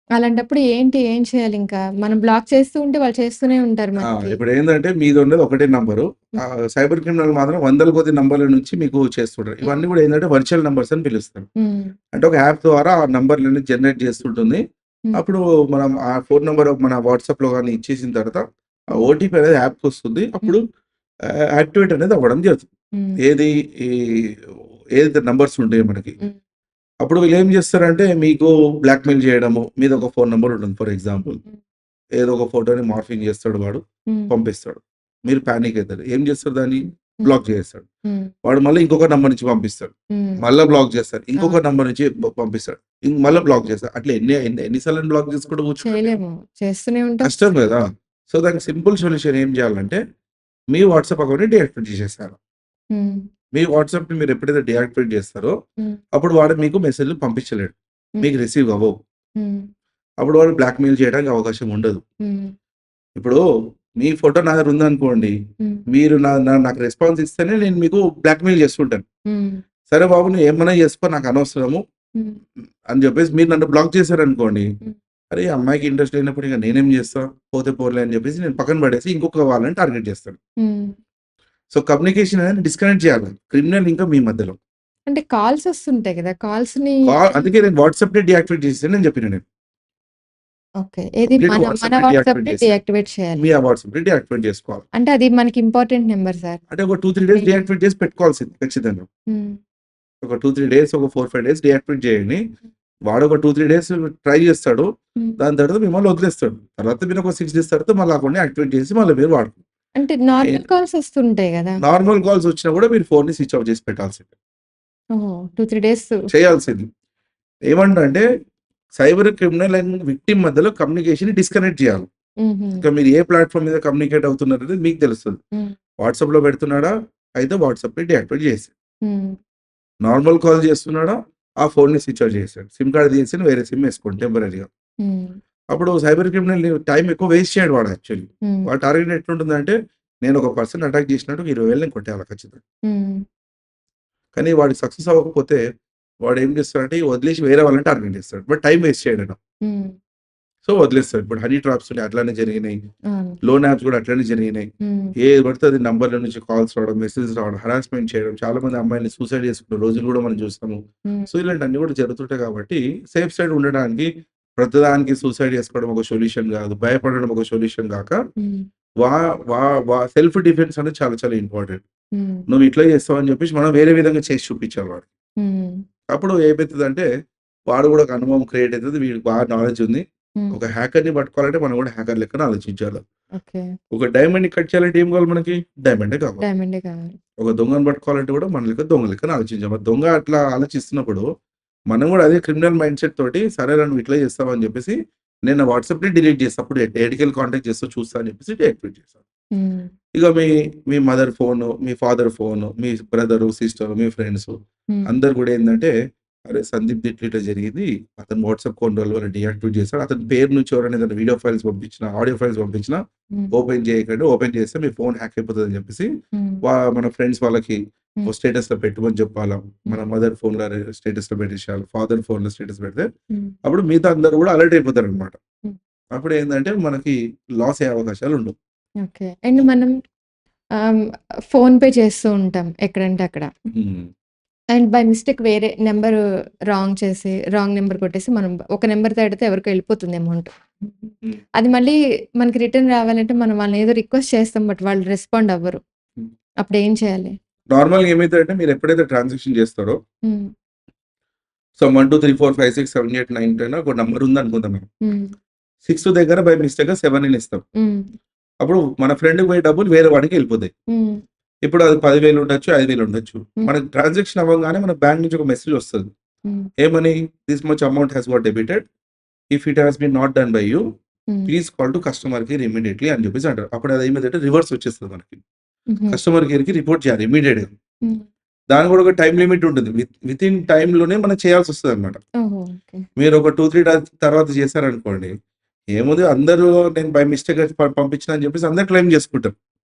అలాంటప్పుడు ఏం చేయాలింకా? మనం బ్లాక్ చేస్తూ ఉంటే వాళ్ళు చేస్తూనే ఉంటారు మనకి. ఇప్పుడేందంటే మీదున్నది ఒకటే నంబరు. హ్మ్. సైబర్ క్రిమినల్ మాత్రం వందల కొద్ది నంబర్ల నుంచి మీకు చేస్తుంటారు. హ్మ్. ఇవన్నీ గూడా ఏందంటే వర్చువల్ నంబర్స్ అని పిలుస్తారు. హ్మ్. అంటే ఒక యాప్ ద్వారా ఆ నంబర్‌లన్నీ జనరేట్ చేస్తుంటుంది. హ్మ్. అప్పుడు మనం ఆ ఫోను నంబర్ మన వాట్సాప్‌లో గాని ఇచ్చేసిన తర్వాత ఆ హ్మ్. ఓటీపీ అనేది యాప్‌కొస్తుంది. అప్పుడు హ్మ్. యాక్టివేట్ అనేది అవ్వడం జరుగుతుంది. హ్మ్. ఏది ఈ ఏదైతే నంబర్స్ ఉంటాయో మనకి. హ్మ్. అప్పుడు వీళ్ళేం చేస్తారంటే మీకు బ్లాక్‌మెయిల్ చేయడము. మీదొక ఫోను నంబర్ ఉంటుంది ఫర్ ఎగ్జాంపుల్. హ్మ్. ఏదో ఒక ఫోటోని మార్ఫింగ్ చేస్తాడు వాడు. హ్మ్. పంపిస్తాడు. మీరు పానిక్ అయితారు. ఏం చేస్తారు దాన్ని? హ్మ్. బ్లాక్ చేసేస్తాడు. హ్మ్. వాడు మళ్ళీ ఇంకొక నంబర్ నుంచి పంపిస్తాడు. హ్మ్. మళ్ళా బ్లాక్ చేస్తాడు. ఇంకొక అవును. నంబర్ నుంచి పంపిస్తాడు. మళ్ళా బ్లాక్ చేస్తాడు. అట్లా ఎన్ని ఎన్ని ఎన్ని సార్లని బ్లాక్ చేసుకుంటూ కూర్చుంటారు మీరు? చేయలేము. చేస్తూనే ఉంటాం. కష్టం గదా! సో, దానికి సింపుల్ సొల్యూషన్ ఏం చేయాలంటే, మీ వాట్సాప్ అకౌంట్‌ని డీయాక్టివేట్ చేసేసేయాలి. హ్మ్. మీ వాట్సాప్‌ని మీరు ఎప్పుడైతే డీయాక్టివేట్ చేస్తారో, హ్మ్. అప్పుడు వాడు మీకు మెసేజ్‌లు పంపించలేడు. హ్మ్. మీకు రిసీవ్ అవ్వవు. హ్మ్. అప్పుడు వాడు బ్లాక్‌మెయిల్ చేయడానికి అవకాశం ఉండదు. హ్మ్. ఇప్పుడు మీ ఫోటో నా దగ్గర ఉందనుకోండి. హ్మ్. మీరు నాకు రెస్పాన్స్ ఇస్తేనే నేను మీకు బ్లాక్‌మెయిల్ చేస్తుంటాను. హ్మ్. సరే బాబు నువ్వు ఏమన్నా చేసుకో నాకు అనవసరము హ్మ్. అని చెప్పేసి మీరు నన్ను బ్లాక్ చేశారనుకోండి. హ్మ్. అరే! ఈ అమ్మాయికి ఇంట్రెస్ట్ లేనప్పుడు ఇక నేనేం చేస్తా? పోతే పోన్లే అని చెప్పేసి నేను పక్కన పడేసి ఇంకొక వాళ్ళని టార్గెట్ చేస్తాను. హ్మ్. సో, కమ్యూనికేషన్ అనేది డిస్కనెక్ట్ చేయాలి. క్రిమినల్ ఇంకా మీ మధ్యలో. అంటే కాల్స్ వస్తుంటాయి కదా! కాల్స్‌ని అందుకే నేను వాట్సాప్‌ని డీయాక్టివేట్ చేసేసాను అని చెప్పిన నేను. ఓకే. ఏది కంప్లీట్ మన వాట్సాప్‌ని డీయాక్టివేట్ వాట్సాప్‌ని చేసేయాలి. డీయాక్టివేట్ చేయాలి. మీ వాట్సాప్‌ని డీయాక్టివేట్ చేసుకోవాలి. అంటే అది మనకి ఇంపార్టెంట్ నంబర్ సార్. అంటే ఒక 2, 3 డేస్ మెయిన్. డీయాక్టివేట్ చేసి పెట్టుకోవాల్సింది ఖచ్చితంగా. హ్మ్. ఒక 2, 3 డేస్, ఒక 4, 5 డేస్ డీయాక్టివేట్ చేయండి. వాడు ఒక 2, 3 డేస్ ట్రై చేస్తాడు. హ్మ్. దాని తర్వాత మిమ్మల్ని వదిలేస్తాడు. తర్వాత మీరు ఒక 6 డేస్ తర్వాత మళ్ళీ అకౌంట్‌ని యాక్టివేట్ చేసి మళ్ళీ మీరు వాడుకోండి. అంటే ఏ నార్మల్ కాల్స్ వస్తుంటాయి గదా! నార్మల్ కాల్స్ వచ్చినా కూడా మీరు ఫోన్‌ని స్విచ్ ఆఫ్ చేసి పెట్టాల్సిందే. ఓహో! 2, 3 డేస్. చేయాల్సింది. ఏమంటంటే సైబర్ క్రిమినల్ అండ్ విక్టిమ్ మధ్యలో కమ్యూనికేషన్‌ని డిస్కనెక్ట్ చేయాలి. హుహు. ఇంకా మీరు ఏ ప్లాట్‌ఫార్మ్ మీద కమ్యూనికేట్ అవుతున్నారనేది మీకు తెలుస్తది. హ్మ్. వాట్సాప్‌లో పెడుతున్నాడా? అయితే వాట్సాప్‌ని డీయాక్టివేట్ చేసేయండి. హ్మ్. నార్మల్ కాల్ చేస్తున్నాడా? ఆ ఫోన్‌ని స్విచ్ ఆఫ్ చేసేయండి. సిమ్ కార్డ్ తీసేసి వేరే సిమ్ ఏసుకోండి టెంపరరీగా. హ్మ్. అప్పుడు సైబర్ క్రిమినల్ టైమ్ ఎక్కువ వేస్ట్ చేయడు వాడు యాక్చువల్లీ. హ్మ్. వాడి టార్గెట్ ఎట్లుంటుందంటే నేను ఒక పర్సన్‌ని అటాక్ చేసినట్టు 20,000 నేను కొట్టేయాలి ఖచ్చితంగా. హ్మ్. కానీ వాడికి సక్సెస్ అవ్వకపోతే వాడేం చేస్తాడంటే వదిలేసి వేరే వాళ్ళని టార్గెట్ చేస్తాడు. బట్ టైమ్ వేస్ట్ చేయడాయన. హ్మ్. సో, వదిలేస్తాడు. ఇప్పుడు హనీ ట్రాప్స్ ఉన్నాయి అట్లానే జరిగినాయి. అవును. లోన్ యాప్స్ కూడా అట్లనే జరిగినాయి. హ్మ్. ఏది పడితే అది నంబర్‌ల నుంచి కాల్స్ రావడం, మెసేజెస్ రావడం, హరాస్మెంట్ చేయడం. చాలామంది అమ్మాయిల్ని సూసైడ్ చేసుకున్న రోజులు కూడా మనం చూస్తాము. హ్మ్. సో, ఇలాంటివన్నీ కూడా జరుగుతుంటాయి కాబట్టి సేఫ్ సైడ్ ఉండడానికి ప్రతిదానికి సూసైడ్ చేసుకోవడం ఒక సొల్యూషన్ కాదు. భయపడడం ఒక సొల్యూషన్ కాక హ్మ్. వా వా వా సెల్ఫ్ డిఫెన్స్ అనేది చాలా చాలా ఇంపార్టెంట్. హ్మ్. నువ్వు ఇట్లా చేస్తావు అని చెప్పేసి మనం వేరే విధంగా చేసి చూపించాలి వాడికి. హ్మ్. అప్పుడు ఏమైతదంటే వాడు కూడా ఒక అనుభవం క్రియేట్ అయితది. వీడికి బాగా నాలెడ్జ్ ఉంది. హ్మ్. ఒక హ్యాకర్‌ని పట్టుకోవాలంటే మనం కూడా హ్యాకర్ లెక్కన ఆలోచించాలి. ఓకే. ఒక డైమండ్‌ని కట్ చేయాలంటే ఏం కావాలి మనకి? డైమండే కావాలి. డైమండే కావాలి. ఒక దొంగని పట్టుకోవాలంటే కూడా మన లెక్క దొంగ లెక్కన ఆలోచించాలి. మరి దొంగ అట్లా ఆలోచిస్తున్నప్పుడు మనం కూడా అదే క్రిమినల్ మైండ్‌సెట్ తోటి సరేరా నువ్వు ఇట్లా చేస్తావా అని చెప్పేసి నేను నా వాట్సాప్‌ని డిలీట్ చేస్తా. అప్పుడు ఎటికల్ కాంటాక్ట్ చేస్తావు చూస్తా అని చెప్పేసి డీయాక్టివేట్ చేశాను. హ్మ్. ఇక మీ మదర్ ఫోను, మీ ఫాదర్ ఫోను, మీ బ్రదరు, సిస్టరు, మీ ఫ్రెండ్సు హ్మ్. అందరూ గూడా ఏందంటే, "అరే! సందీప్‌ది ఇట్లా జరిగింది. అతను వాట్సాప్ కొన్ని రోజుల వల్ల డీయాక్టివేట్ చేశాడు. అతని పేరు నుంచి ఎవరైనా ఏదైనా వీడియో ఫైల్స్ పంపించినా, ఆడియో ఫైల్స్ పంపించినా హ్మ్. ఓపెన్ చేయకండి. ఓపెన్ చేస్తే మీ ఫోన్ హ్యాక్ అయిపోతదని" చెప్పేసి హ్మ్. మన ఫ్రెండ్స్ వాళ్ళకి హ్మ్. స్టేటస్‌లో పెట్టమని చెప్పాలా. మన హ్మ్. మదర్ ఫోన్‌లో స్టేటస్‌లో పెట్టేసేయాలి. ఫాదర్ ఫోన్‌లో స్టేటస్ పెడితే హ్మ్. అప్పుడు మిగతా అందరూ గూడా అలర్ట్ అయిపోతారనమాట. హ్మ్. అప్పుడేందంటే మనకి లాస్ అయ్యే అవకాశాలుండవు. ఓకే. అండ్ మనం ఆహ్, ఫోన్‌పే చేస్తూ ఉంటాం ఎక్కడంటే అక్కడ. హ్మ్. అండ్ బై మిస్టేక్ వేరే నంబరు రాంగ్ నంబర్ కొట్టేసి మనం ఒక నంబర్ తడితే ఎవరికో ఎళ్ళిపోతుంది అమౌంట్. హ్మ్. అది మళ్ళీ మనకి రిటర్న్ రావాలంటే మనం వాళ్ళని ఏదో రిక్వెస్ట్ చేస్తాం. బట్ వాళ్ళు రెస్పాండ్ అవ్వరు. హ్మ్. అప్పుడేం చేయాలి? నార్మల్‌గా ఏమైతదంటే మీరెప్పుడైతే ట్రాన్సాక్షన్ చేస్తారో హ్మ్. సో, 1, 2, 3, 4, 5, 6, 7, 8, 9, 10 ఒక నంబర్ ఉందనుకుందాం మనం. హ్మ్. 6 దగ్గర బై మిస్టేక్‌గా 7 అని ఇస్తాం. హ్మ్. అప్పుడు మన ఫ్రెండ్‌కి పోయే డబ్బులు వేరే వాడికెళ్ళిపోతాయి. హ్మ్. ఇప్పుడు అది 10,000 ఉండొచ్చు, 5,000 ఉండొచ్చు. హ్మ్. మనకి ట్రాన్సాక్షన్ అవ్వంగానే మన బ్యాంక్ నుంచి ఒక మెసేజ్ వస్తది. హ్మ్. ఏమని? This much amount has got debited. If it has been not done by you hmm. Please call to customer care immediately అని చెప్పేసి అంటారు. అప్పుడు అది ఏమైందంటే రివర్స్ వచ్చేస్తది మనకి. హుహు. కస్టమర్ కేర్‌కి రిపోర్ట్ చేయాలి ఇమ్మీడియేట్‌గా. హ్మ్. దానికి కూడా ఒక టైమ్ లిమిట్ ఉంటుంది. వితిన్ టైమ్‌లోనే మనం చేయాల్సొస్తదనమాట. ఓహో! ఓకే. మీరు ఒక 2, 3 తర్వాత చేశారనుకోండి. ఏముంది అందరూ నేను బై మిస్టేక్‌గా పంపించిన అని చెప్పేసి అందరూ క్లెయిమ్ చేసుకుంటారు.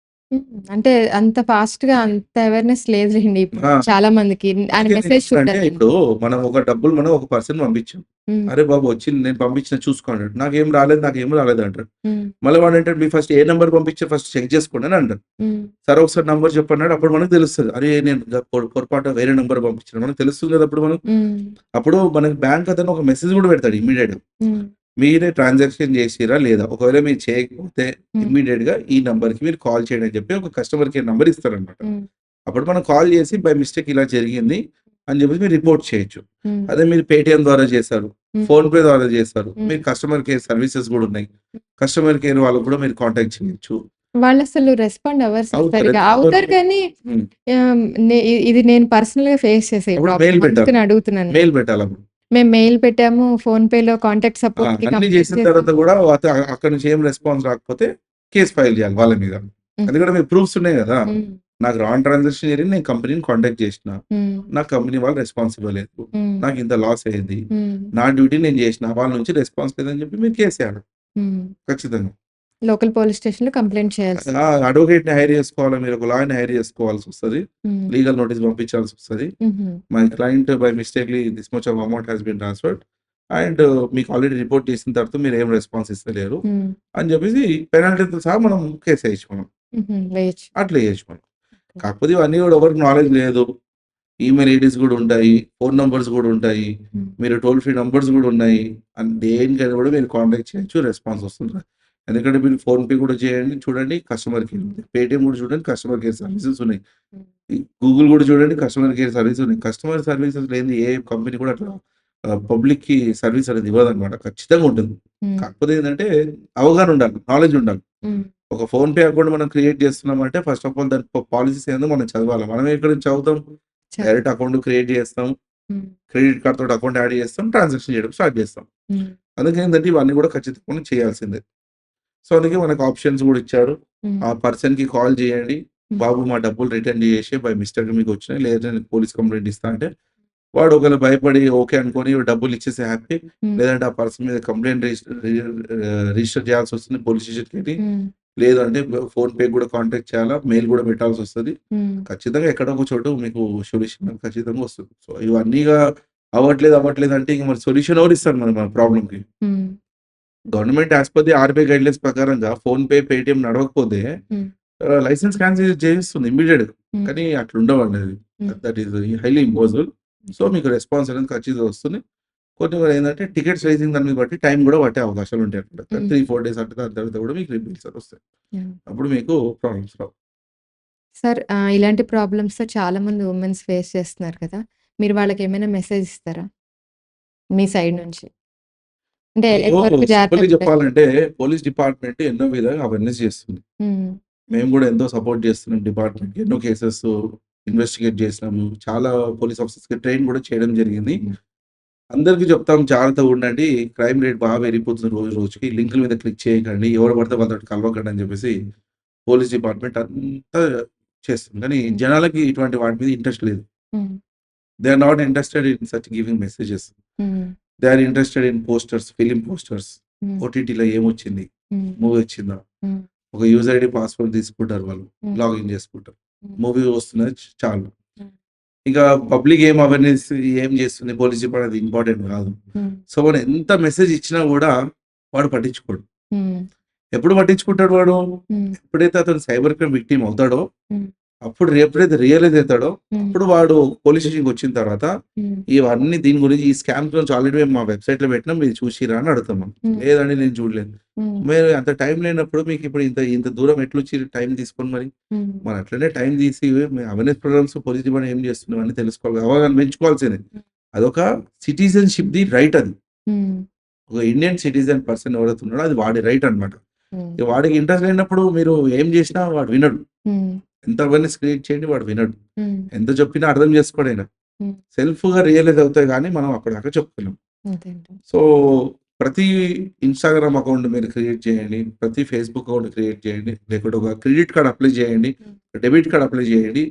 హ్మ్. అంటే అంత ఫాస్ట్‌గా అంత అవేర్‌నెస్ లేదులెండి ఇప్పుడు ఆ! చాలా మందికి. ఆయన అందుకే మెసేజ్ నేనేమంటానంటే చూడడానికి. ఇప్పుడు మనం ఒక డబ్బులు మనం ఒక పర్సన్ పంపించాం. హ్మ్. అరే బాబు వచ్చింది నేను పంపించిన చూసుకో అన్నాడు. నాకేం రాలేదు అంటాడు. హ్మ్. మళ్ళీ వాడంటాడు మీరు ఫస్ట్ ఏ నంబర్ పంపించారో ఫస్ట్ చెక్ చేసుకోండి అని అంటాడు. హ్మ్. సరే ఒకసారి నంబర్ చెప్పన్నాడు. అప్పుడు మనకు తెలుస్తది. అరే నేను పొరపాటున వేరే నంబర్ పంపించాను. మనకు తెలుస్తుంది కదా! అప్పుడు మనం. హ్మ్. అప్పుడు మనకి బ్యాంక్ అతను ఒక మెసేజ్ కూడా పెడతాడు ఇమ్మీడియేట్‌గా. హ్మ్. మీరే ట్రాన్సాక్షన్ చేసిర్రా లేదా? ఒకవేళ మీరు చేయకపోతే హ్మ్. ఇమ్మీడియేట్‌గా ఈ నంబర్‌కి మీరు కాల్ చేయండి అని చెప్పి ఒక కస్టమర్ కేర్ నంబర్ ఇస్తారనమాట. హ్మ్. అప్పుడు మనం కాల్ చేసి బై మిస్టేక్ ఇలా జరిగింది అని చెప్పేసి మీరు రిపోర్ట్ చేయొచ్చు. హ్మ్. అదే మీరు పేటీఎం ద్వారా చేశారు, హ్మ్. ఫోన్‌పే ద్వారా చేశారు. హ్మ్. మీరు కస్టమర్ కేర్ సర్వీసెస్ కూడా ఉన్నాయి. కస్టమర్ కేర్ వాళ్ళకి కూడా మీరు కాంటాక్ట్ చేయొచ్చు. వాళ్ళసలు రెస్పాండ్ అవ్వరు సార్ అవుతారు. సరిగ్గా. ఎందుకు అవుతారు అవ్వరు? కానీ హ్మ్. ఇది నేను పర్సనల్‌గా ఫేస్ చేసే ఈ అప్పుడు మెయిల్ ప్రాబ్లమ్. పెట్టాలి. అందుకని అడుగుతున్నాను నేను. మెయిల్ పెట్టాలప్పుడు. మేము మెయిల్ పెట్టాము. ఫోన్‌పేలో కాంటాక్ట్ సపోర్ట్‌కి అన్నీ కంప్లెయింట్ చేసిన తర్వాత చేసాము. కూడా అక్కడి నుంచి ఏం రెస్పాన్స్ రాకపోతే కేస్ ఫైల్ చేయాలి వాళ్ళ మీద. హ్మ్. ఎందుకంటే మీకు ప్రూఫ్స్ ఉన్నాయి గదా! హ్మ్. నాకు రాంగ్ ట్రాన్సాక్షన్ జరిగింది. నేను కంపెనీని కాంటాక్ట్ చేషిన. హ్మ్. నా కంపెనీ వాళ్ళు రెస్పాన్స్ ఇవ్వలేదు. హ్మ్. నాకింత లాస్ అయింది. హ్మ్. నా డ్యూటీ నేను చేషిన. వాళ్ళ నుంచి రెస్పాన్స్ లేదని చెప్పి మీరు కేసేయాలి. హ్మ్. ఖచ్చితంగా. లోకల్ పోలీస్ స్టేషన్‌లో కంప్లెయింట్ చేయాల్సి. అడ్వొకేట్‌ని హైర్ చేసుకోవాలి. మీరు ఒక లాయర్‌ని హైర్ చేసుకోవాల్సొస్తది. హ్మ్. లీగల్ నోటీస్ పంపించాల్సొస్తది. హుహు. My client by mistakely this much of amount has been transferred and మీకు ఆల్రెడీ రిపోర్ట్ చేసిన తర్వాత మీరేం రెస్పాన్స్ ఇస్తలేరు హ్మ్. అని చెప్పేసి పెనాల్టీతో సహా మనం కేసేయొచ్చు మనం. హుహు. వేయొచ్చు. అట్లా చేయొచ్చు మనం. ఓకే. కాకపోతే ఇవన్నీ కూడా ఎవరికి నాలెడ్జ్ లేదు. ఈమెయిల్ ఐడీస్ గూడా ఉంటాయి. ఫోను నంబర్స్ గూడా ఉంటాయి. హ్మ్. మీరు టోల్ ఫ్రీ నంబర్స్ గూడా ఉన్నాయి. దేనికైనా గూడా మీరు కాంటాక్ట్ చేయొచ్చు. రెస్పాన్స్ వస్తుంది. ఎందుకంటే మీరు ఫోన్‌పే కూడా చేయండి చూడండి కస్టమర్ కేర్ ఉంది. పేటీఎం కూడా చూడండి కస్టమర్ కేర్ సర్వీసెస్ ఉన్నాయి. హ్మ్. ఈ గూగుల్ కూడా చూడండి కస్టమర్ కేర్ సర్వీస్ ఉన్నాయి. కస్టమర్ సర్వీసెస్ లేనిది ఏ కంపెనీ కూడా అట్లా పబ్లిక్‌కి సర్వీస్ అనేది ఇవ్వదన్నమాట. ఖచ్చితంగా ఉంటుంది. హ్మ్. కాకపోతే ఏందంటే అవగాహన ఉండాలి. నాలెడ్జ్ ఉండాలి. హ్మ్. ఒక ఫోన్‌పే అకౌంట్ మనం క్రియేట్ చేస్తున్నామంటే ఫస్ట్ ఆఫ్ ఆల్ దాని పాలిసీస్ ఏందో మనం చదవాలి. మనం ఎక్కడి నుంచి చదువుతాం? చ డైరెక్ట్ అకౌంట్ క్రియేట్ చేస్తాం. హ్మ్. క్రెడిట్ కార్డ్ తోటి అకౌంట్ యాడ్ చేస్తాం. ట్రాన్సాక్షన్ చేయడం స్టార్ట్ చేస్తాం. హ్మ్. అందుకేందంటే ఇవన్నీ కూడా ఖచ్చితంగా చేయాల్సిందే. సో, అందుకే మనకు ఆప్షన్స్ గూడా ఇచ్చారు. హ్మ్. ఆ పర్సన్‌కి కాల్ చేయండి. హ్మ్. బాబు మా డబ్బులు రిటర్న్ చేసేయి బై మిస్టేక్ మీకొచ్చినాయి. లేదంటే నేను పోలీస్ కంప్లెయింట్ ఇస్తా అంటే, వాడు ఒకవేళ భయపడి ఓకే అనుకోని డబ్బులు ఇచ్చేస్తే హ్యాపీ. హ్మ్. లేదంటే ఆ పర్సన్ మీద కంప్లెయింట్ రిజిస్టర్ చేయాల్సొస్తుంది పోలీస్ స్టేషన్‌కెళ్ళి. హ్మ్. లేదంటే ఫోన్‌పే కూడా కాంటాక్ట్ చేయాలా. మెయిల్ కూడా పెట్టాల్సొస్తది. హ్మ్. ఖచ్చితంగా ఎక్కడో ఒక చోట మీకు సొల్యూషన్ ఖచ్చితంగా వస్తుంది. సో, ఇవన్నీగా అవ్వట్లేదు అంటే ఇంక మరి సొల్యూషన్ ఎవరిస్తారు మరి మన ప్రాబ్లమ్‌కి? Hmm. Government as per the RBI guidelines ప్రకారంగా ఫోన్‌పే, పేటీఎం నడవకపోతే హ్మ్. లైసెన్స్ క్యాన్సిల్ చేసేస్తుంది ఇమ్మీడియేట్‌గా. హ్మ్. కానీ అట్లుండవండి అది. హ్మ్. That is highly impossible. So, okay. మీకు రెస్పాన్స్ అనేది ఖచ్చితంగా వస్తుంది. కొన్ని ఏందంటే టికెట్స్ రైజింగ్ దాన్ని బట్టి టైం గూడా పట్టే అవకాశాలుంటాయన్నమాట. హ్మ్. 3, 4 డేస్ అంటే దాని తర్వాత కూడా మీకు రిబిల్స్ వస్తాయి. యాహ్! అప్పుడు మీకు ప్రాబ్లమ్స్ రావు. సార్ ఇలాంటి ప్రాబ్లమ్స్‌తో చాలామంది వుమెన్స్ ఫేస్ చేస్తున్నారు కదా! మీరు వాళ్ళకేమైనా మెసేజ్ ఇస్తారా? మీ సైడ్ నుంచి. అంటే మీకు ఎంతవరకు జాగ్రత్త సింపుల్‌గా పడాలి? చెప్పాలంటే పోలీస్ డిపార్ట్‌మెంట్ ఎన్నో విధాలుగా అవేర్‌నెస్ చేస్తుంది. హ్మ్. మేము గూడా ఎంతో సపోర్ట్ చేస్తున్నాం డిపార్ట్‌మెంట్‌కి. ఎన్నో కేసెస్ ఇన్వెస్టిగేట్ చేసినాము. చాలా పోలీస్ ఆఫీసర్స్‌కి ట్రైన్ కూడా చేయడం జరిగింది. హ్మ్. అందరికి చెప్తాం జాగ్రత్తగుండండి. క్రైమ్ రేట్ బాగా పెరిగిపోతుంది రోజు రోజుకి. లింకుల మీద క్లిక్ చేయకండి. ఎవరు పడితే వాళ్ళతోటి కలవకండి అని చెప్పేసి పోలీస్ డిపార్ట్‌మెంట్ అంతా చేస్తుంది. కానీ హ్మ్. జనాలకి ఇటువంటి వాటి మీద ఇంట్రెస్ట్ లేదు. Hmm. They are not interested in such giving messages. Hmm. They are interested in posters, film posters. Hmm. ఓటీటీలో ఏమొచ్చింది? హ్మ్. మూవీ వచ్చిందా? హ్మ్. ఒక యూజర్ ఐడీ, పాస్వర్డ్ తీసుకుంటారు వాళ్ళు. హ్మ్. లాగిన్ చేసుకుంటారు. హ్మ్. మూవీ వస్తున్నది చాలు. హ్మ్. ఇక పబ్లిక్ ఏం అవేర్‌నెస్ ఏం చేస్తుంది? పోలీస్ డిపార్ట్‌మెంట్ అది ఇంపార్టెంట్ కాదు. హ్మ్. సో, మనం ఎంత మెసేజ్ ఇచ్చినా గూడా వాడు పట్టించుకోడు. హ్మ్. ఎప్పుడు పట్టించుకుంటాడు వాడు? హ్మ్. ఎప్పుడైతే అతను సైబర్ క్రైమ్ విక్టిమ్ అవుతాడో, హ్మ్. అప్పుడు ఎప్పుడైతే రియలైజ్ అయితాడో, హ్మ్. అప్పుడు వాడు పోలీస్ స్టేషన్‌కొచ్చిన తర్వాత, హ్మ్. ఇవన్నీ దీని గురించి ఈ స్కామ్స్ గురించి ఆల్రెడీ మేము మా వెబ్‌సైట్‌లో పెట్టినాం. మీరు చూసిర్రా అని అడుగుతాం మనం. హ్మ్. లేదండి నేను చూడలేదు. హ్మ్. మీరు అంత టైం లేనప్పుడు మీకు ఇప్పుడు ఇంత ఇంత దూరం ఎట్లొచ్చిర్రు టైం తీసుకొని మరి? హ్మ్. మరి అట్లనే టైం తీసి అవేర్‌నెస్ ప్రోగ్రామ్స్ పోలీస్ డిపార్ట్‌మెంట్ ఏం చేస్తుంది ఇవన్నీ తెలుసుకోవాలి. అవగాహన పెంచుకోవాల్సిందే. హ్మ్. అదొక సిటిజన్‌షిప్‌ది రైట్ అది. హ్మ్. ఒక ఇండియన్ సిటిజన్ పర్సన్ ఎవరైతే ఉన్నాడో అది వాడి రైట్ అన్నమాట. హ్మ్. ఇక వాడికి ఇంట్రెస్ట్ లేనప్పుడు మీరు ఏం చేసినా వాడు వినడు. హ్మ్. ఎంత అవేర్‌నెస్ క్రియేట్ చేయండి వాడు వినడు. హ్మ్. ఎంత చెప్పినా అర్థం చేసుకోడాయన. హ్మ్. సెల్ఫ్‌గా రియలైజ్ అవుతాయి గానీ మనం అప్పటిదాకా చెప్పలేం. అంతే అండి. సో, ప్రతి ఇన్‌స్టాగ్రామ్ అకౌంట్ మీరు క్రియేట్ చేయండి. ప్రతి ఫేస్‌బుక్ అకౌంట్ క్రియేట్ చేయండి. లేకుంటే ఒక క్రెడిట్ కార్డ్ అప్లై చేయండి. హ్మ్. డెబిట్ కార్డ్ అప్లై చేయండి.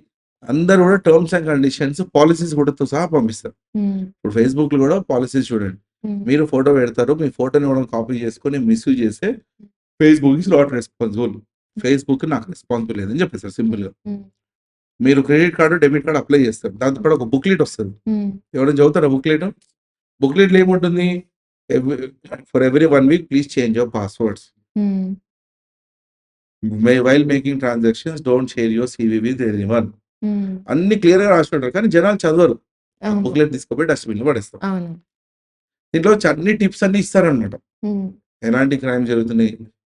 అందరూ కూడా టర్మ్స్ అండ్ కండిషన్స్, పాలిసీస్ కూడాతో సహా పంపిస్తారు. హ్మ్. ఇప్పుడు ఫేస్‌బుక్‌లో కూడా పాలిసీస్ చూడండి. హ్మ్. మీరు ఫోటో పెడతారు. మీ ఫోటోని ఎవరైనా కాపీ చేసుకొని మిస్‌యూజ్ చేస్తే Facebook is not responsible. Facebook నాకు రెస్పాన్సిబుల్ లేదని చెప్పేసారు సింపుల్‌గా. హ్మ్. మీరు credit card, debit card apply చేస్తారు. దాంతో పాటు ఒక బుక్‌లెట్ వస్తది. హ్మ్. ఎవరైనా చదువుతారా బుక్‌లెట్? బుక్‌లెట్‌లో ఏముంటుంది? ఎవ్ for every 1 week please change your passwords. Hmm. While making transactions don't share your CV with anyone. Hmm. అన్ని క్లియర్‌గా రాసి ఉంటారు. కానీ జనాలు చదవరు. ఆ అవును. బుక్‌లెట్ తీసుకుపోయి డస్ట్‌బిన్‌లో పడేస్తాం. అవును. దీంట్లో అన్ని టిప్స్ అన్నీ ఇస్తారనమాట. హ్మ్. ఎలాంటి క్రైమ్ జరుగుతున్నాయి?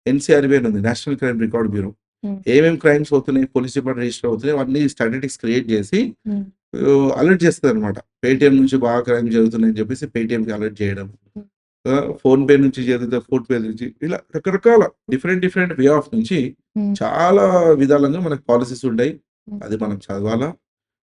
ఎన్‌సీఆర్‌బీ అని ఉంది. National crime record bureau. హ్మ్. ఏమేం క్రైమ్స్ అవుతున్నాయి? పోలీస్ డిపార్ట్మెంట్ రిజిస్టర్ అవుతున్నాయి. అవన్నీ స్టాటిస్టిక్స్ క్రియేట్ చేసి హ్మ్. అలర్ట్ చేస్తదనమాట. పేటీఎం నుంచి బాగా క్రైమ్ జరుగుతున్నాయని చెప్పేసి పేటీఎంకి అలర్ట్ చేయడం. హ్మ్. ఫోన్‌పే నుంచి జరిగితే ఫోన్‌పే నుంచి ఇలా రకరకాల డిఫరెంట్ వే ఆఫ్ నుంచి హ్మ్. చాలా విధాలుగా మనకు పాలిసీస్ ఉంటాయి. హ్మ్. అది మనం చదవాలా.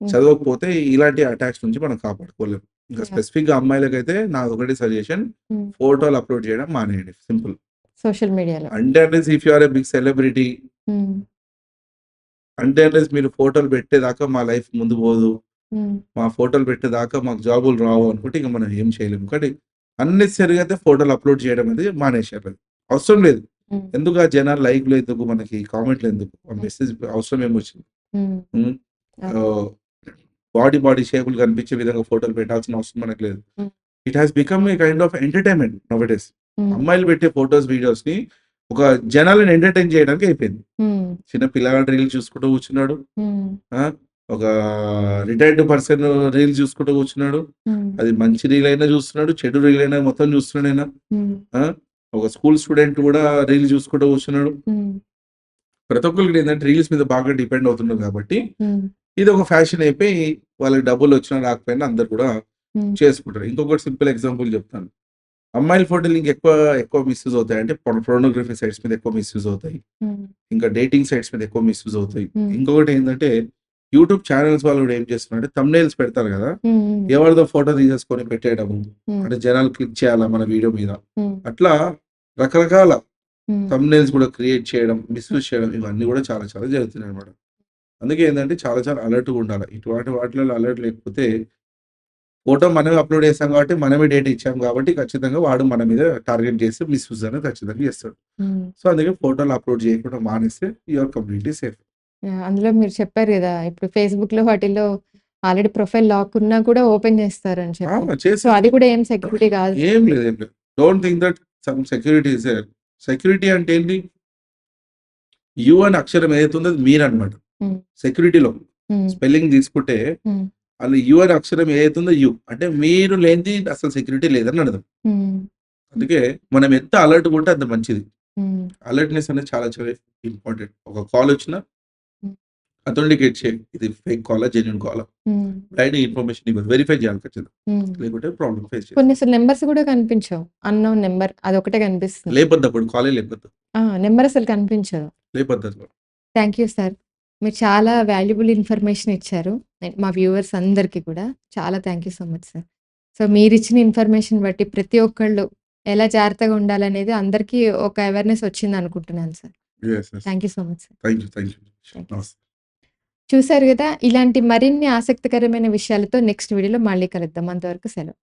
హ్మ్. చదవకపోతే ఇలాంటి అటాక్స్ నుంచి మనం కాపాడుకోలేం. ఇంకా యాహ్! స్పెసిఫిక్‌గా అమ్మాయిలకైతే నాదొకటే సజెషన్ హ్మ్. ఫోటోలు అప్‌లోడ్ చేయడం మానేయండి. సింపుల్. సోషల్ మీడియాలో. అంటే unless if you are a big celebrity, hmm. అంటే అన్‌లెస్ మీరు ఫోటోలు పెట్టేదాకా మా లైఫ్ ముందుకు పోదు. హ్మ్. మా ఫోటోలు పెట్టేదాకా మాకు జాబులు రావు అనుకుంటే ఇంక మనం ఏం చేయలేము. కానీ అన్నెసెసరీగా అయితే ఫోటోలు అప్‌లోడ్ చేయడం అనేది మానేశారు. అవసరం లేదు. హ్మ్. ఎందుకు ఆ జనాలు లైక్‌లు ఎందుకు? మనకి కామెంట్‌లు ఎందుకు? ఆ హ్మ్. మెసేజ్ అవసరం ఏమొచ్చింది? హ్మ్. హ్మ్. అవును. ఆహ్, బాడీ షేపులు కనిపించే విధంగా ఫోటోలు పెట్టాల్సిన అవసరం మనకు లేదు. Hmm. It has become a kind of entertainment nowadays. Hmm. అమ్మాయిలు పెట్టే ఫోటోస్, వీడియోస్‌ని ఒక జనాలను ఎంటర్‌టైన్ చేయడానికి అయిపోయింది. హ్మ్. చిన్న పిల్లగాడు రీల్స్ చూసుకుంటూ కూర్చున్నాడు. హ్మ్. ఆ! ఒక రిటైర్డ్ పర్సన్ రీల్స్ చూసుకుంటూ కూర్చున్నాడు. హ్మ్. అది మంచి రీల్ అయినా చూస్తున్నాడు, చెడు రీల్ అయినా మొత్తం చూస్తున్నాడాయన. హ్మ్. ఆ! ఒక స్కూల్ స్టూడెంట్ కూడా రీల్ చూసుకుంటూ కూర్చున్నాడు. హ్మ్. ప్రతి ఒక్కళ్ళకి ఏందంటే రీల్స్ మీద బాగా డిపెండ్ అవుతున్నారు కాబట్టి, హ్మ్. ఇదొక ఫ్యాషన్ అయిపోయి వాళ్ళకి డబ్బులొచ్చినా రాకపోయినా అందరూ కూడా హ్మ్. చేసుకుంటారు. ఇంకొకటి సింపుల్ ఎగ్జాంపుల్ చెప్తాను. అమ్మాయిల ఫోటోలు ఎక్కువ మిస్‌యూజ్ అవుతాయంటే పోర్నోగ్రఫీ సైట్స్ మీద ఎక్కువ మిస్‌యూజ్ అవుతాయి. హ్మ్. ఇంకా డేటింగ్ సైట్స్ మీద ఎక్కువ మిస్‌యూజ్ అవుతాయి. హ్మ్. ఇంకొకటేందంటే యూట్యూబ్ ఛానెల్స్ వాళ్ళు కూడా ఏం చేస్తున్నారంటే థంబ్‌నెయిల్స్ పెడతారు గదా! హ్మ్. హ్మ్. ఎవరిదో ఫోటో తీసేసుకొని పెట్టేయడము. హ్మ్. అంటే జనాలు క్లిక్ చేయాలా మన వీడియో మీద. హ్మ్. అట్లా రకరకాల హ్మ్. థంబ్‌నెయిల్స్ కూడా క్రియేట్ చేయడం, మిస్‌యూజ్ చేయడం ఇవన్నీ కూడా చాలా జరుగుతున్నాయన్నమాట. అందుకే ఏందంటే చాలా అలర్ట్‌గా ఉండాలి. ఇటువంటి వాటిలలో అలర్ట్ లేకపోతే ఫోటో మనమే అప్‌లోడ్ చేసాం కాబట్టి మనమే డేటా ఇచ్చాం కాబట్టి ఖచ్చితంగా వాడు మన మీద టార్గెట్ చేసి మిస్‌యూజ్ అనేది ఖచ్చితంగా చేస్తాడు. హ్మ్. సో, అందుకే ఫోటోలు అప్‌లోడ్ చేయకుండా మానేస్తే you are completely safe. Yeah! అందులో మీరు చెప్పారు గదా! ఇప్పుడు ఫేస్‌బుక్‌లో వాటిల్లో ఆల్రెడీ ప్రొఫైల్ లాక్ ఉన్నా కూడా ఓపెన్ చేస్తారని ఆ! చెప్పి. సో, అది చేసేసి కూడా ఏం సెక్యూరిటీ కాదు. ఏం లేదు. Don't think that some security is there. Security అంటే ఏంటి? యూ అనే అక్షరం ఏదైతే ఉందో అది మీరనమాట. హ్మ్. సెక్యూరిటీలో హ్మ్. స్పెల్లింగ్ తీసుకుంటే హ్మ్. అందులో యూ అనే అక్షరం ఏదైతే ఉందో యూ. అంటే మీరు లేనిది అసలు సెక్యూరిటీ లేదని అర్థం. హ్మ్. అందుకే మనం ఎంత అలర్ట్‌గా ఉంటే అంత మంచిది. హ్మ్. అలర్ట్‌నెస్ అనేది చాలా ఇంపార్టెంట్. ఒక కాల్ వచ్చినా హ్మ్. అథెంటికేట్ చేయండి. ఇది ఫేక్ కాలా? జెన్యూన్ కాలా? హ్మ్. బ్లైండ్ ఇన్ఫర్మేషన్ ఇవ్వదు. వెరిఫై చేయాలి ఖచ్చితంగా. హ్మ్. లేకుంటే ప్రాబ్లమ్ ఫేస్ చేస్తాం. కొన్ని అసలు నంబర్స్ కూడా కనిపించవు. అన్‌నోన్ నంబర్ అదొకటే కనిపిస్తుంది. లేపొద్దప్పుడు కాలే లేపొద్దు. ఆ! నంబర్ అసలు కనిపించదు. లేపొద్దసలు. Thank you sir. మీరు చాలా వాల్యుబుల్ ఇన్ఫర్మేషన్ ఇచ్చారు. మా వ్యూవర్స్ అందరికీ కూడా. చాలా thank you so much sir. So, మీరిచ్చిన ఇన్ఫర్మేషన్ బట్టి ప్రతి ఒక్కళ్ళు ఎలా జాగ్రత్తగా ఉండాలనేది అందరికీ ఒక అవేర్‌నెస్ వచ్చిందనుకుంటున్నాను sir. Yes. Thank you so much sir. Thank you. Thank you. నమస్తే. చూసారు గదా! ఇలాంటి మరిన్ని ఆసక్తికరమైన విషయాలతో నెక్స్ట్ వీడియోలో మళ్ళీ కలుద్దాం. అంతవరకు సెలవు.